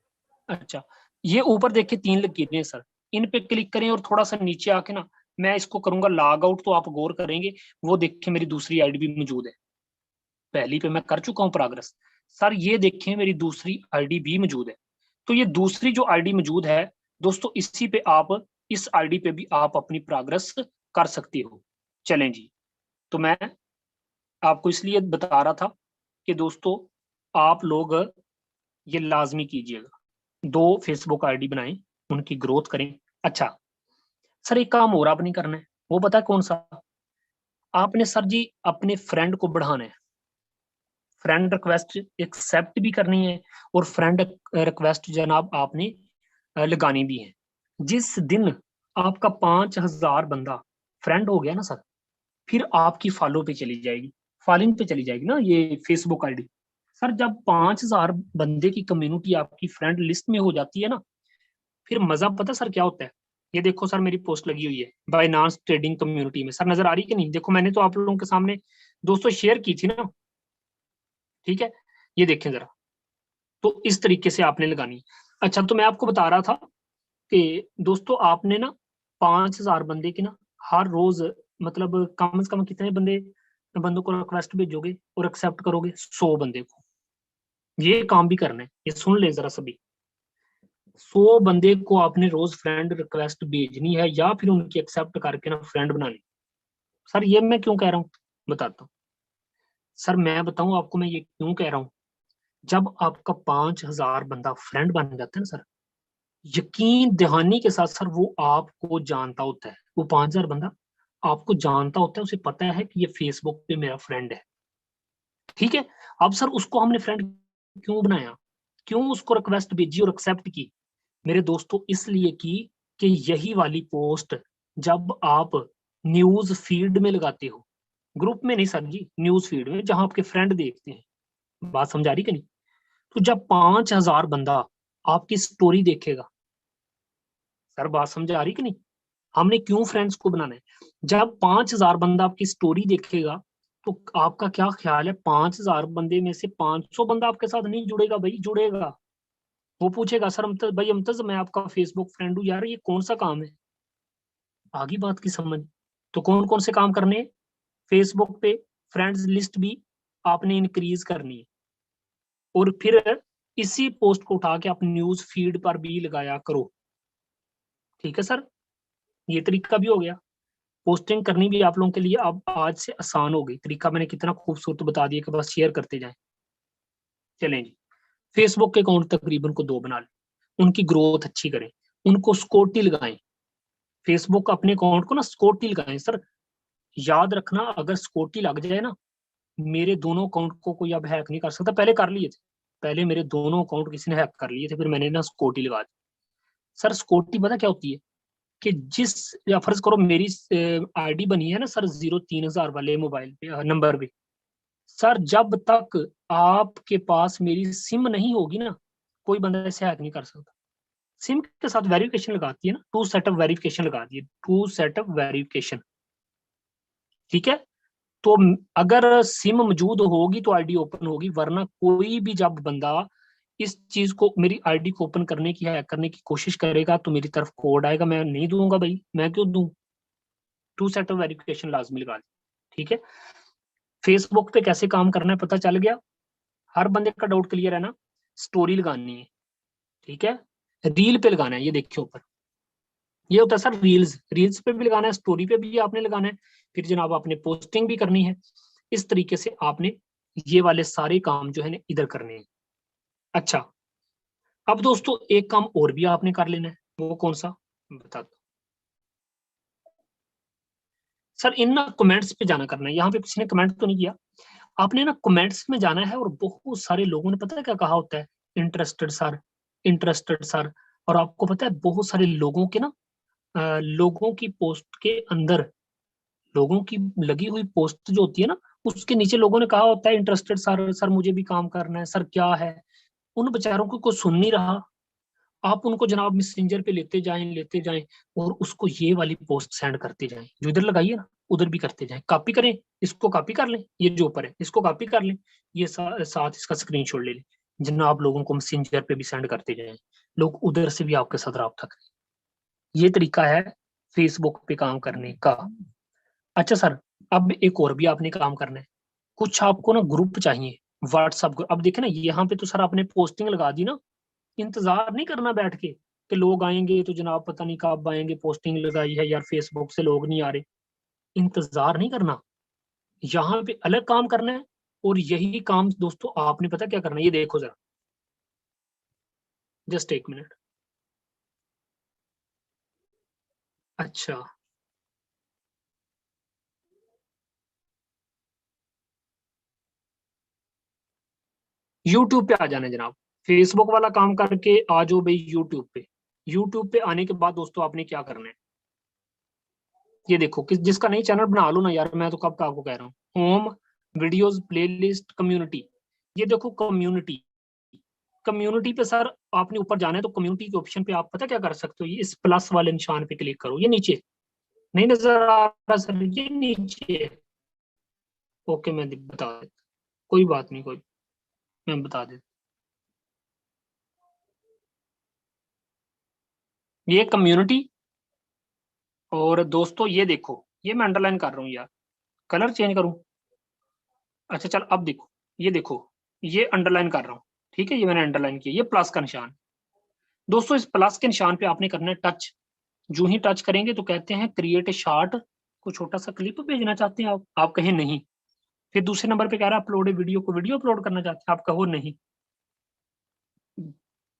अच्छा, ये ऊपर देखिए 3 लकीरें सर, इन पे क्लिक करें और थोड़ा सा नीचे आके ना मैं इसको करूंगा लॉग आउट, तो आप गौर करेंगे वो देखिए मेरी दूसरी आईडी भी मौजूद है। पहली पे मैं कर चुका हूँ प्रोग्रेस सर, ये देखें मेरी दूसरी आईडी भी मौजूद है। तो ये दूसरी जो आईडी मौजूद है दोस्तों, इसी पे आप, इस आईडी पे भी आप अपनी प्रोग्रेस कर सकते हो। चलें जी, तो मैं आपको इसलिए बता रहा था कि दोस्तों आप लोग ये लाजमी कीजिएगा, 2 फेसबुक आईडी बनाएं, उनकी ग्रोथ करें। अच्छा सर, एक काम और आपने करना है, वो पता है कौन सा? आपने सर जी अपने फ्रेंड को बढ़ाना है, फ्रेंड रिक्वेस्ट एक्सेप्ट भी करनी है, और फ्रेंड रिक्वेस्ट जनाब आपने लगानी भी है। जिस दिन आपका 5000 बंदा फ्रेंड हो गया ना सर, फिर आपकी फॉलो पे चली जाएगी, फॉलोइंग पे चली जाएगी ना ये फेसबुक आईडी। सर जब 5000 बंदे की कम्युनिटी आपकी फ्रेंड लिस्ट में हो जाती है ना, फिर मजा पता सर क्या होता है। ये देखो सर, मेरी पोस्ट लगी हुई है बाइनांस ट्रेडिंग कम्युनिटी में, सर नजर आ रही कि नहीं? देखो मैंने तो आप लोगों के सामने दोस्तों शेयर की थी ना, ठीक है, ये देखें जरा। तो इस तरीके से आपने लगानी है। अच्छा, तो मैं आपको बता रहा था कि दोस्तों आपने ना 5000 बंदे की ना हर रोज, मतलब कम से कम कितने बंदों को रिक्वेस्ट भेजोगे और एक्सेप्ट करोगे? 100 बंदे को। ये काम भी करना है, ये सुन ले जरा सभी। 100 बंदे को आपने रोज फ्रेंड रिक्वेस्ट भेजनी है, या फिर उनकी एक्सेप्ट करके ना फ्रेंड बनानी। सर ये मैं क्यों कह रहा हूँ, बताता हूँ। सर मैं बताऊं आपको, मैं ये क्यों कह रहा हूँ। जब आपका 5000 बंदा फ्रेंड बन जाता है ना सर, यकीन दहानी के साथ सर वो आपको जानता होता है, वो 5000 बंदा आपको जानता होता है, उसे पता है कि ये फेसबुक पे मेरा फ्रेंड है, ठीक है। अब सर उसको हमने फ्रेंड क्यों बनाया, क्यों उसको रिक्वेस्ट भेजी और एक्सेप्ट की? मेरे दोस्तों इसलिए की कि यही वाली पोस्ट जब आप न्यूज फीड में लगाते हो, ग्रुप में नहीं सर जी, न्यूज फीड में जहां आपके फ्रेंड देखते हैं, बात समझ आ रही कि नहीं? तो जब 5000 बंदा आपकी स्टोरी देखेगा, सर बात समझ आ रही कि नहीं? हमने क्यों फ्रेंड्स को बनाना है? जब 5000 बंदा आपकी स्टोरी देखेगा, तो आपका क्या ख्याल है, 5,000 बंदे में से 500 बंदा आपके साथ नहीं जुड़ेगा? भाई जुड़ेगा। वो पूछेगा सर अमतज भाई, अमतज मैं आपका फेसबुक फ्रेंड हूँ यार, ये कौन सा काम है? आगे बात की समझ। तो कौन कौन से काम करने हैं? फेसबुक पे फ्रेंड्स लिस्ट भी आपने इंक्रीज करनी है, और फिर इसी पोस्ट को उठा के आप न्यूज फीड पर भी लगाया करो। ठीक है सर, ये तरीका भी हो गया। पोस्टिंग करनी भी आप लोगों के लिए अब आज से आसान हो गई। तरीका मैंने कितना खूबसूरत बता दिया कि बस शेयर करते जाएं। चलें जी, फेसबुक के अकाउंट तकरीबन को 2 बना लें, उनकी ग्रोथ अच्छी करें, उनको स्कोटी लगाएं। फेसबुक अपने अकाउंट को ना स्कोटी लगाएं सर। याद रखना, अगर स्कोटी लग जाए ना, मेरे दोनों अकाउंट को कोई अब हैक नहीं कर सकता। पहले कर लिए थे, पहले मेरे दोनों अकाउंट किसी ने हैक कर लिए थे, फिर मैंने ना स्कोटी लगा दी। सर स्कोटी पता क्या होती है? कि जिस, या फर्ज करो मेरी आईडी बनी है ना सर 03,000 वाले मोबाइल पे नंबर पे, सर जब तक आपके पास मेरी सिम नहीं होगी ना, कोई बंदा ऐसे हैक नहीं कर सकता। सिम के साथ वेरिफिकेशन लगाती है ना, टू सेटअप वेरिफिकेशन लगाती है, टू सेटअप वेरिफिकेशन। ठीक है, तो अगर सिम मौजूद होगी तो आईडी ओपन होगी, वरना कोई भी जब बंदा इस चीज को, मेरी आईडी को ओपन करने की, हैक करने की कोशिश करेगा, तो मेरी तरफ कोड आएगा, मैं नहीं दूंगा भाई, मैं क्यों दूं? टू सेटअप वेरिफिकेशन लाजमी लगा दी। ठीक है, फेसबुक पे कैसे काम करना है पता चल गया? हर बंदे का डाउट क्लियर है ना? स्टोरी लगानी है, ठीक है, रील पे लगाना है, ये देखिए ऊपर ये होता है सर रील्स, रील्स पे भी लगाना है, स्टोरी पे भी आपने लगाना है, फिर जनाब आपने पोस्टिंग भी करनी है। इस तरीके से आपने ये वाले सारे काम जो है ना इधर करने हैं। अच्छा, अब दोस्तों एक काम और भी आपने कर लेना है, वो कौन सा बता दो सर। इन ना कमेंट्स पे जाना करना है, यहाँ पे किसी ने कमेंट तो नहीं किया, आपने ना कमेंट्स में जाना है, और बहुत सारे लोगों ने पता है क्या कहा होता है? Interested sir, interested sir. और आपको पता है बहुत सारे लोगों के ना, लोगों की पोस्ट के अंदर, लोगों की लगी हुई पोस्ट जो होती है ना, उसके नीचे लोगों ने कहा होता है इंटरेस्टेड सर, सर मुझे भी काम करना है, सर क्या है? उन बेचारों को कोई सुन नहीं रहा। आप उनको जनाब मैसेंजर पे लेते जाएं, और उसको ये वाली पोस्ट सेंड करते जाएं, जो इधर लगाइए ना उधर भी करते जाएं। कॉपी करें, इसको कॉपी कर लें, ये जो ऊपर है इसको कॉपी कर लें, ये साथ इसका स्क्रीनशॉट ले लें, जनाब लोगों को मैसेंजर पे भी सेंड करते जाएं, लोग उधर से भी आपके साथ रब्ता करें। ये तरीका है फेसबुक पे काम करने का। अच्छा सर, अब एक और भी आपने काम करना है, कुछ आपको ना ग्रुप चाहिए, व्हाट्सएप ग्रुप। अब देखे ना यहाँ पे तो सर आपने पोस्टिंग लगा दी ना, इंतजार नहीं करना बैठ के कि लोग आएंगे तो जनाब पता नहीं कब आएंगे, पोस्टिंग लगाई है यार फेसबुक से लोग नहीं आ रहे। इंतजार नहीं करना, यहाँ पे अलग काम करना है। और यही काम दोस्तों आपने पता क्या करना है, ये देखो जरा, जस्ट एक मिनट। अच्छा, यूट्यूब पे आ जाना है जनाब, फेसबुक वाला काम करके आ जाओ भाई यूट्यूब पे। यूट्यूब पे आने के बाद दोस्तों आपने क्या करना है, ये देखो, किस जिसका नहीं चैनल बना लो ना यार, मैं तो कब का आपको कह रहा हूँ। Home, videos, playlist, community. ये देखो कम्युनिटी, कम्युनिटी पे सर आपने ऊपर जाना है, तो कम्युनिटी के ऑप्शन पे आप पता क्या कर सकते हो, ये इस प्लस वाले निशान पे क्लिक करो, ये नीचे नहीं नजर आ रहा सर, ये नीचे। ओके मैं बता देता, कोई बात नहीं, कोई, मैं बता देता। ये कम्युनिटी, और दोस्तों ये देखो, ये मैं अंडरलाइन कर रहा हूँ यार, कलर चेंज करूँ? अच्छा चल अब देखो, ये देखो, ये अंडरलाइन कर रहा हूँ, ठीक है, ये मैंने अंडरलाइन किया, ये प्लस का निशान। दोस्तों इस प्लस के निशान पे आपने करना है टच। जो ही टच करेंगे तो कहते हैं क्रिएट ए शार्ट, को छोटा सा क्लिप भेजना चाहते हैं आप कहें नहीं। फिर दूसरे नंबर पे कह रहा है अपलोड वीडियो, को वीडियो अपलोड करना चाहते हैं, आप कहो नहीं।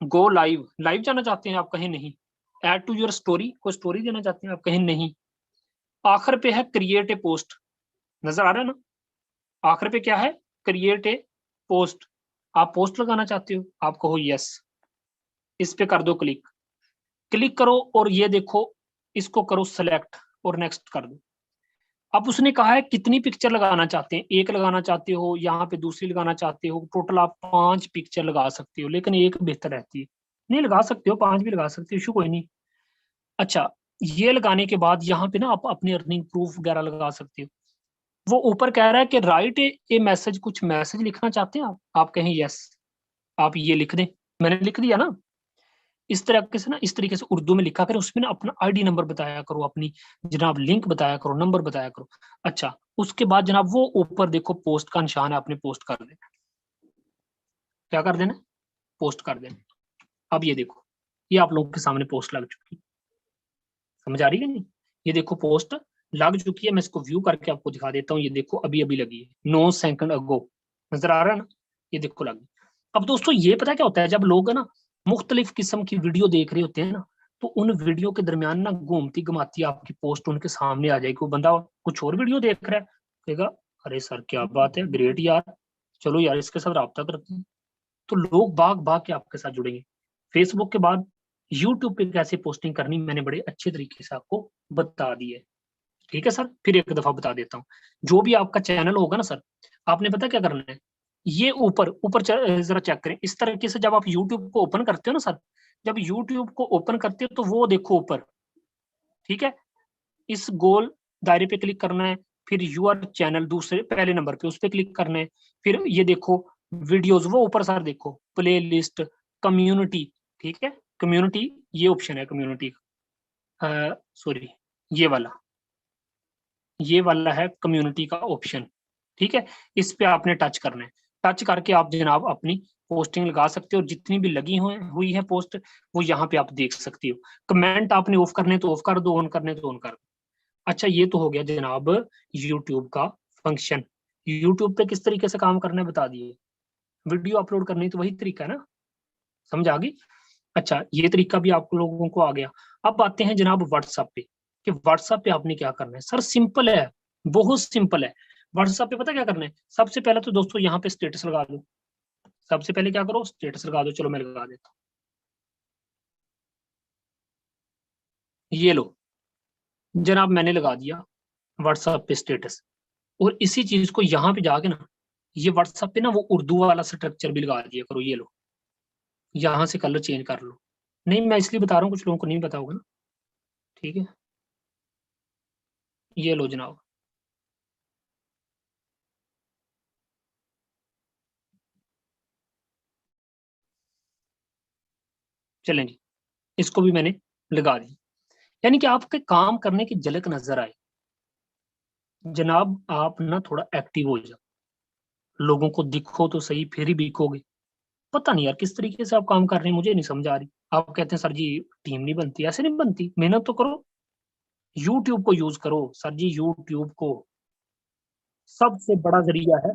गो लाइव, लाइव जाना चाहते हैं, आप कहें नहीं। ऐड टू योर स्टोरी, को स्टोरी देना चाहते हैं, आप कहें नहीं। आखिर पे है क्रिएट ए पोस्ट, नजर आ रहा है ना? आखिर पे क्या है? क्रिएट ए पोस्ट, आप पोस्ट लगाना चाहते हो, आप कहो यस। इस पे कर दो क्लिक, क्लिक करो और ये देखो, इसको करो सेलेक्ट और नेक्स्ट कर दो। अब उसने कहा है कितनी पिक्चर लगाना चाहते हैं, एक लगाना चाहते हो, यहाँ पे दूसरी लगाना चाहते हो, टोटल आप 5 पिक्चर लगा सकते हो, लेकिन एक बेहतर रहती है। नहीं लगा सकते हो, 5 भी लगा सकते हो, इशू कोई नहीं। अच्छा, ये लगाने के बाद यहाँ पे ना आप अपनी अर्निंग प्रूफ वगैरह लगा सकते हो। वो ऊपर कह रहा है कि राइट ए मैसेज, कुछ मैसेज लिखना चाहते हैं आप कहें यस, आप ये लिख दें, मैंने लिख दिया ना। इस तरीके से ना, इस तरीके से उर्दू में लिखा करें, उसमें ना अपना आईडी नंबर बताया करो, अपनी जनाब लिंक बताया करो, नंबर बताया करो। अच्छा, उसके बाद जनाब वो ऊपर देखो पोस्ट का निशान है, आपने पोस्ट कर देना। क्या कर देना? पोस्ट कर देना। अब ये देखो, ये आप लोगों के सामने पोस्ट लग चुकी, समझ आ रही है नहीं? ये देखो पोस्ट लग चुकी है, मैं इसको व्यू करके आपको दिखा देता हूँ। ये देखो अभी अभी लगी है, 9 सेकंड अगो, नजर आ रहा है ना? ये देखो लगी। अब दोस्तों ये पता क्या होता है, जब लोग ना मुख्तलिफ किस्म की वीडियो देख रहे होते हैं ना, तो उन वीडियो के दरमियान ना घूमती घुमाती आपकी पोस्ट उनके सामने आ जाएगी। वो बंदा कुछ और वीडियो देख रहा है, कहेगा अरे सर क्या बात है, ग्रेट यार, चलो यार इसके साथ रब्ता करते हैं। तो लोग भाग भाग के आपके साथ जुड़ेंगे। फेसबुक के बाद यूट्यूब पे कैसे पोस्टिंग करनी, मैंने बड़े अच्छे तरीके से आपको बता दी है। ठीक है सर, फिर एक दफा बता देता हूँ। जो भी आपका चैनल होगा ना सर, आपने पता क्या करना है, ये ऊपर ऊपर जरा चेक करें। इस तरीके से जब आप यूट्यूब को ओपन करते हो ना सर, जब यूट्यूब को ओपन करते हो तो वो देखो ऊपर, ठीक है, इस गोल दायरे पे क्लिक करना है, फिर यूआर चैनल दूसरे पहले नंबर पे, उस पर क्लिक करना है। फिर ये देखो वीडियोस, वो ऊपर सर देखो प्ले लिस्ट, कम्युनिटी, ठीक है, कम्युनिटी, ये ऑप्शन है कम्युनिटी, सॉरी, ये वाला, ये वाला है कम्युनिटी का ऑप्शन। ठीक है, इस पे आपने टच करना है। टच करके आप जनाब अपनी पोस्टिंग लगा सकते हो, और जितनी भी लगी हुई है पोस्ट, वो यहाँ पे आप देख सकते हो। कमेंट आपने ऑफ करने तो ऑफ कर दो, ऑन करने तो ऑन कर दो। अच्छा, ये तो हो गया जनाब यूट्यूब का फंक्शन। यूट्यूब पे किस तरीके से काम करना है बता दिए, वीडियो अपलोड करनी तो वही तरीका है ना, समझ आ गई? अच्छा, ये तरीका भी आप लोगों को आ गया। अब आते हैं जनाब व्हाट्सएप पे, कि व्हाट्सएप पे आपने क्या करना है। सर सिंपल है, बहुत सिंपल है। व्हाट्सएप पे पता क्या करना है, सबसे पहले तो दोस्तों यहाँ पे स्टेटस लगा दो। सबसे पहले क्या करो, स्टेटस लगा दो। चलो मैं लगा देता हूँ, ये लो जनाब, मैंने लगा दिया व्हाट्सएप पे स्टेटस। और इसी चीज को यहाँ पे जाके ना, ये व्हाट्सएप पे ना वो उर्दू वाला स्ट्रक्चर भी लगा दिया करो। ये लो, यहाँ से कलर चेंज कर लो। नहीं, मैं इसलिए बता रहा हूँ, कुछ लोगों को नहीं पता होगा ना। ठीक है, ये लो जनाब, चलें जी, इसको भी मैंने लगा दी। यानी कि आपके काम करने की झलक नजर आए। जनाब आप ना थोड़ा एक्टिव हो जाओ, लोगों को दिखो तो सही, फिर ही बिकोगे। पता नहीं यार किस तरीके से आप काम कर रहे हैं, मुझे नहीं समझ आ रही। आप कहते हैं सर जी टीम नहीं बनती, ऐसे नहीं बनती, मेहनत तो करो। यूट्यूब को यूज करो सर जी, यूट्यूब को सबसे बड़ा जरिया है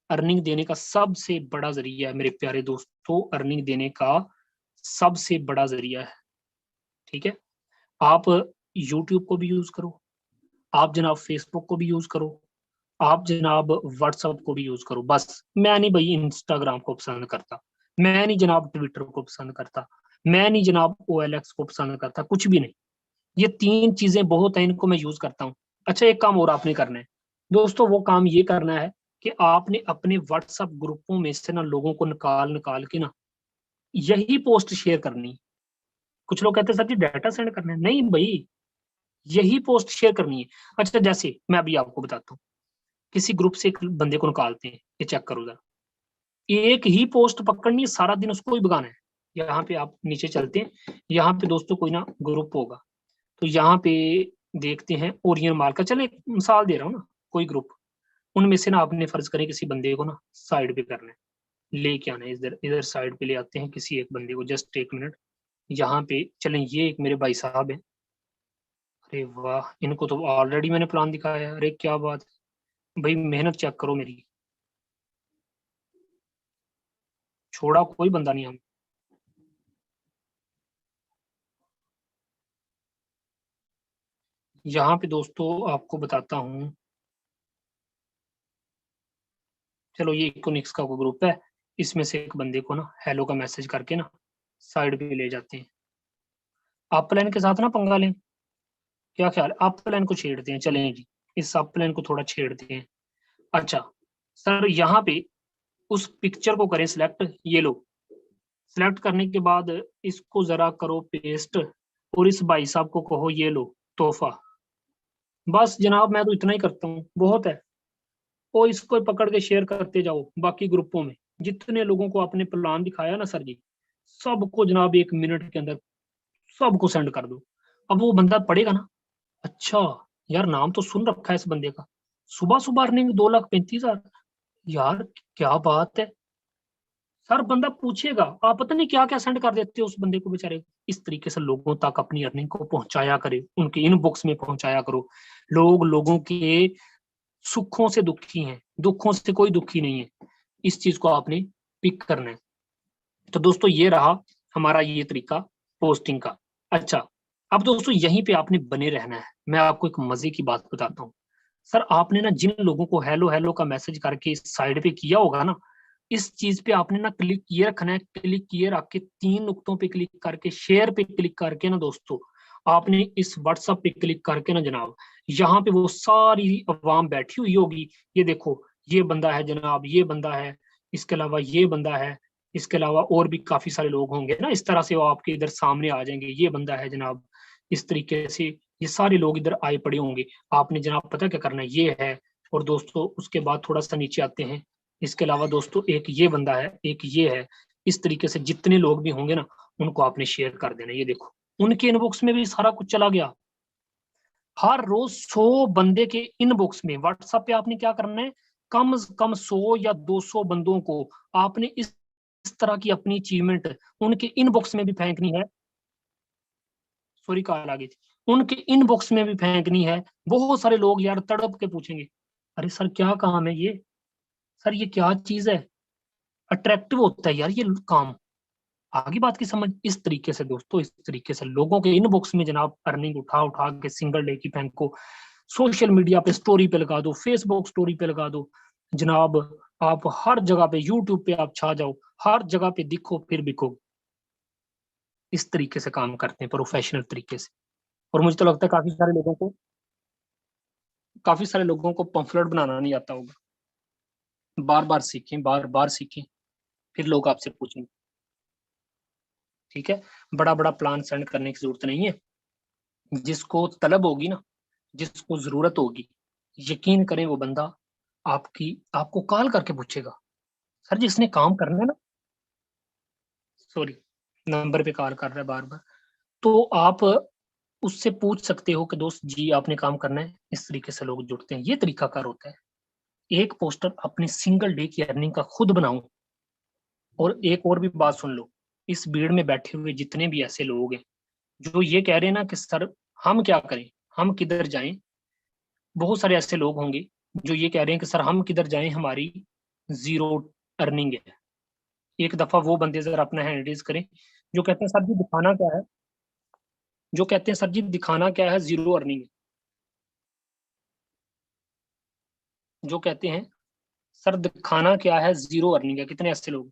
अर्निंग देने का, सबसे बड़ा जरिया है मेरे प्यारे दोस्तों, अर्निंग देने का सबसे बड़ा जरिया है। ठीक है, आप यूट्यूब को भी यूज करो, आप जनाब फेसबुक को भी यूज करो, आप जनाब व्हाट्सएप को भी यूज करो। बस मैं नहीं भाई इंस्टाग्राम को पसंद करता, मैं नहीं जनाब ट्विटर को पसंद करता, मैं नहीं जनाब OLX को पसंद करता, कुछ भी नहीं। ये 3 चीजें बहुत है, इनको मैं यूज करता हूँ। अच्छा, एक काम और आपने करना है दोस्तों, वो काम ये करना है कि आपने अपने व्हाट्सएप ग्रुपों में से ना लोगों को निकाल निकाल के ना यही पोस्ट शेयर करनी है। कुछ लोग कहते हैं सर जी डाटा सेंड करना है, नहीं भाई, यही पोस्ट शेयर करनी है। अच्छा, जैसे मैं अभी आपको बताता हूँ, किसी ग्रुप से एक बंदे को निकालते हैं, ये चेक करो जरा, एक ही पोस्ट पकड़नी है, सारा दिन उसको ही भगाना है। यहाँ पे आप नीचे चलते हैं, यहाँ पे दोस्तों कोई ना ग्रुप होगा, तो यहाँ पे देखते हैं ओरियन माल का, चले मिसाल दे रहा हूँ ना, कोई ग्रुप, उनमें से ना आपने फर्ज करें किसी बंदे को ना साइड पे करना है, लेके आना है इधर, इधर साइड पे ले आते हैं किसी एक बंदे को, जस्ट 1 मिनट। यहाँ पे चलें, ये एक मेरे भाई साहब हैं, अरे वाह, इनको तो ऑलरेडी मैंने प्लान दिखाया है, अरे क्या बात है भाई, मेहनत चेक करो मेरी, छोड़ा कोई बंदा नहीं हम। यहाँ पे दोस्तों आपको बताता हूँ, चलो ये इकोनिक्स का कोई ग्रुप है, इसमें से एक बंदे को ना हेलो का मैसेज करके ना साइड पे ले जाते हैं। आप प्लान के साथ ना पंगा लें, क्या ख्याल है? आप प्लान को छेड़ते हैं, चलें जी, इस सब प्लान को थोड़ा छेड़ते हैं। अच्छा सर, यहाँ पे उस पिक्चर को करें सिलेक्ट, ये लो, सिलेक्ट करने के बाद इसको जरा करो पेस्ट, और इस भाई साहब को कहो ये लो तोहफा, बस जनाब मैं तो इतना ही करता हूँ, बहुत है। और इसको पकड़ के शेयर करते जाओ बाकी ग्रुपों में। जितने लोगों को आपने प्लान दिखाया ना सर जी, सबको जनाब 1 मिनट के अंदर सबको सेंड कर दो। अब वो बंदा पढ़ेगा ना, अच्छा यार नाम तो सुन रखा है इस बंदे का, सुबह सुबह अर्निंग 2,35,000, यार क्या बात है। सर बंदा पूछेगा, आप पता नहीं क्या क्या सेंड कर देते हो उस बंदे को बेचारे को। इस तरीके से लोगों तक अपनी अर्निंग को पहुंचाया करे, उनके इनबॉक्स में पहुंचाया करो। लोग लोगों के सुखों से दुखी हैं, दुखों से कोई दुखी नहीं है। इस चीज को आपने पिक करना है। तो दोस्तों ये रहा हमारा ये तरीका पोस्टिंग का। अच्छा, अब दोस्तों यहीं पे आपने बने रहना है। मैं आपको एक मजे की बात बताता हूँ। सर आपने ना जिन लोगों को हेलो हेलो का मैसेज करके इस साइड पे किया होगा ना, इस चीज पे आपने ना क्लिक किए रखना है। क्लिक किए रख के 3 नुक्तों पे क्लिक करके, शेयर पे क्लिक करके ना दोस्तों, आपने इस व्हाट्सएप पे क्लिक करके ना जनाब, यहाँ पे वो सारी अवाम बैठी हुई होगी। ये देखो, ये बंदा है जनाब, ये बंदा है, इसके अलावा ये बंदा है, इसके अलावा और भी काफी सारे लोग होंगे ना। इस तरह से वो आपके इधर सामने आ जाएंगे, ये बंदा है जनाब। इस तरीके से ये सारे लोग इधर आए पड़े होंगे। आपने जनाब पता क्या करना है, ये है। और दोस्तों उसके बाद थोड़ा सा नीचे आते हैं। इसके अलावा दोस्तों एक ये बंदा है, एक ये है। इस तरीके से जितने लोग भी होंगे ना, उनको आपने शेयर कर देना। ये देखो, उनके इनबॉक्स में भी सारा कुछ चला गया। हर रोज 100 बंदे के इनबॉक्स में व्हाट्सएप पे आपने क्या करना है, कम से कम 100 या 200 बंदों को आपने इस तरह की अपनी अचीवमेंट उनके इनबॉक्स में भी फेंकनी है। सॉरी कॉल आ गई थी। उनके इनबॉक्स में भी फेंकनी है। बहुत सारे लोग यार तड़प के पूछेंगे, अरे सर क्या काम है ये, सर ये क्या चीज है। अट्रैक्टिव होता है यार ये काम। आगे बात की समझ। इस तरीके से दोस्तों, इस तरीके से लोगों के इनबॉक्स में जनाब अर्निंग उठा उठा के सिंगल डे की फेंको। सोशल मीडिया पे स्टोरी पे लगा दो, फेसबुक स्टोरी पे लगा दो जनाब। आप हर जगह पे, यूट्यूब पे आप छा जाओ, हर जगह पे दिखो फिर बिको। इस तरीके से काम करते हैं प्रोफेशनल तरीके से। और मुझे तो लगता है काफी सारे लोगों को पंफलेट बनाना नहीं आता होगा। बार बार सीखें, बार बार सीखें, फिर लोग आपसे पूछेंगे। ठीक है, बड़ा बड़ा प्लान सेंड करने की जरूरत नहीं है। जिसको तलब होगी ना, जिसको जरूरत होगी, यकीन करें वो बंदा आपको कॉल करके पूछेगा, सर जिसने काम करना है ना, सॉरी नंबर पे कॉल कर रहा है बार बार, तो आप उससे पूछ सकते हो कि दोस्त जी आपने काम करना है। इस तरीके से लोग जुड़ते हैं, ये तरीका कार होता है। एक पोस्टर अपनी सिंगल डे की अर्निंग का खुद बनाऊं। और एक और भी बात सुन लो, इस भीड़ में बैठे हुए जितने भी ऐसे लोग हैं जो ये कह रहे हैं ना कि सर हम क्या करें, हम किधर जाएं। बहुत सारे ऐसे लोग होंगे जो ये कह रहे हैं कि सर हम किधर जाएं, हमारी जीरो अर्निंग है। एक दफा वो बंदे जरा अपना हैंड रेज करें जो कहते हैं सर जी दिखाना क्या है, जो कहते हैं सर जी दिखाना क्या है, जीरो अर्निंग है। जो कहते हैं सर दिखाना क्या है, जीरो अर्निंग है। कितने ऐसे लोग।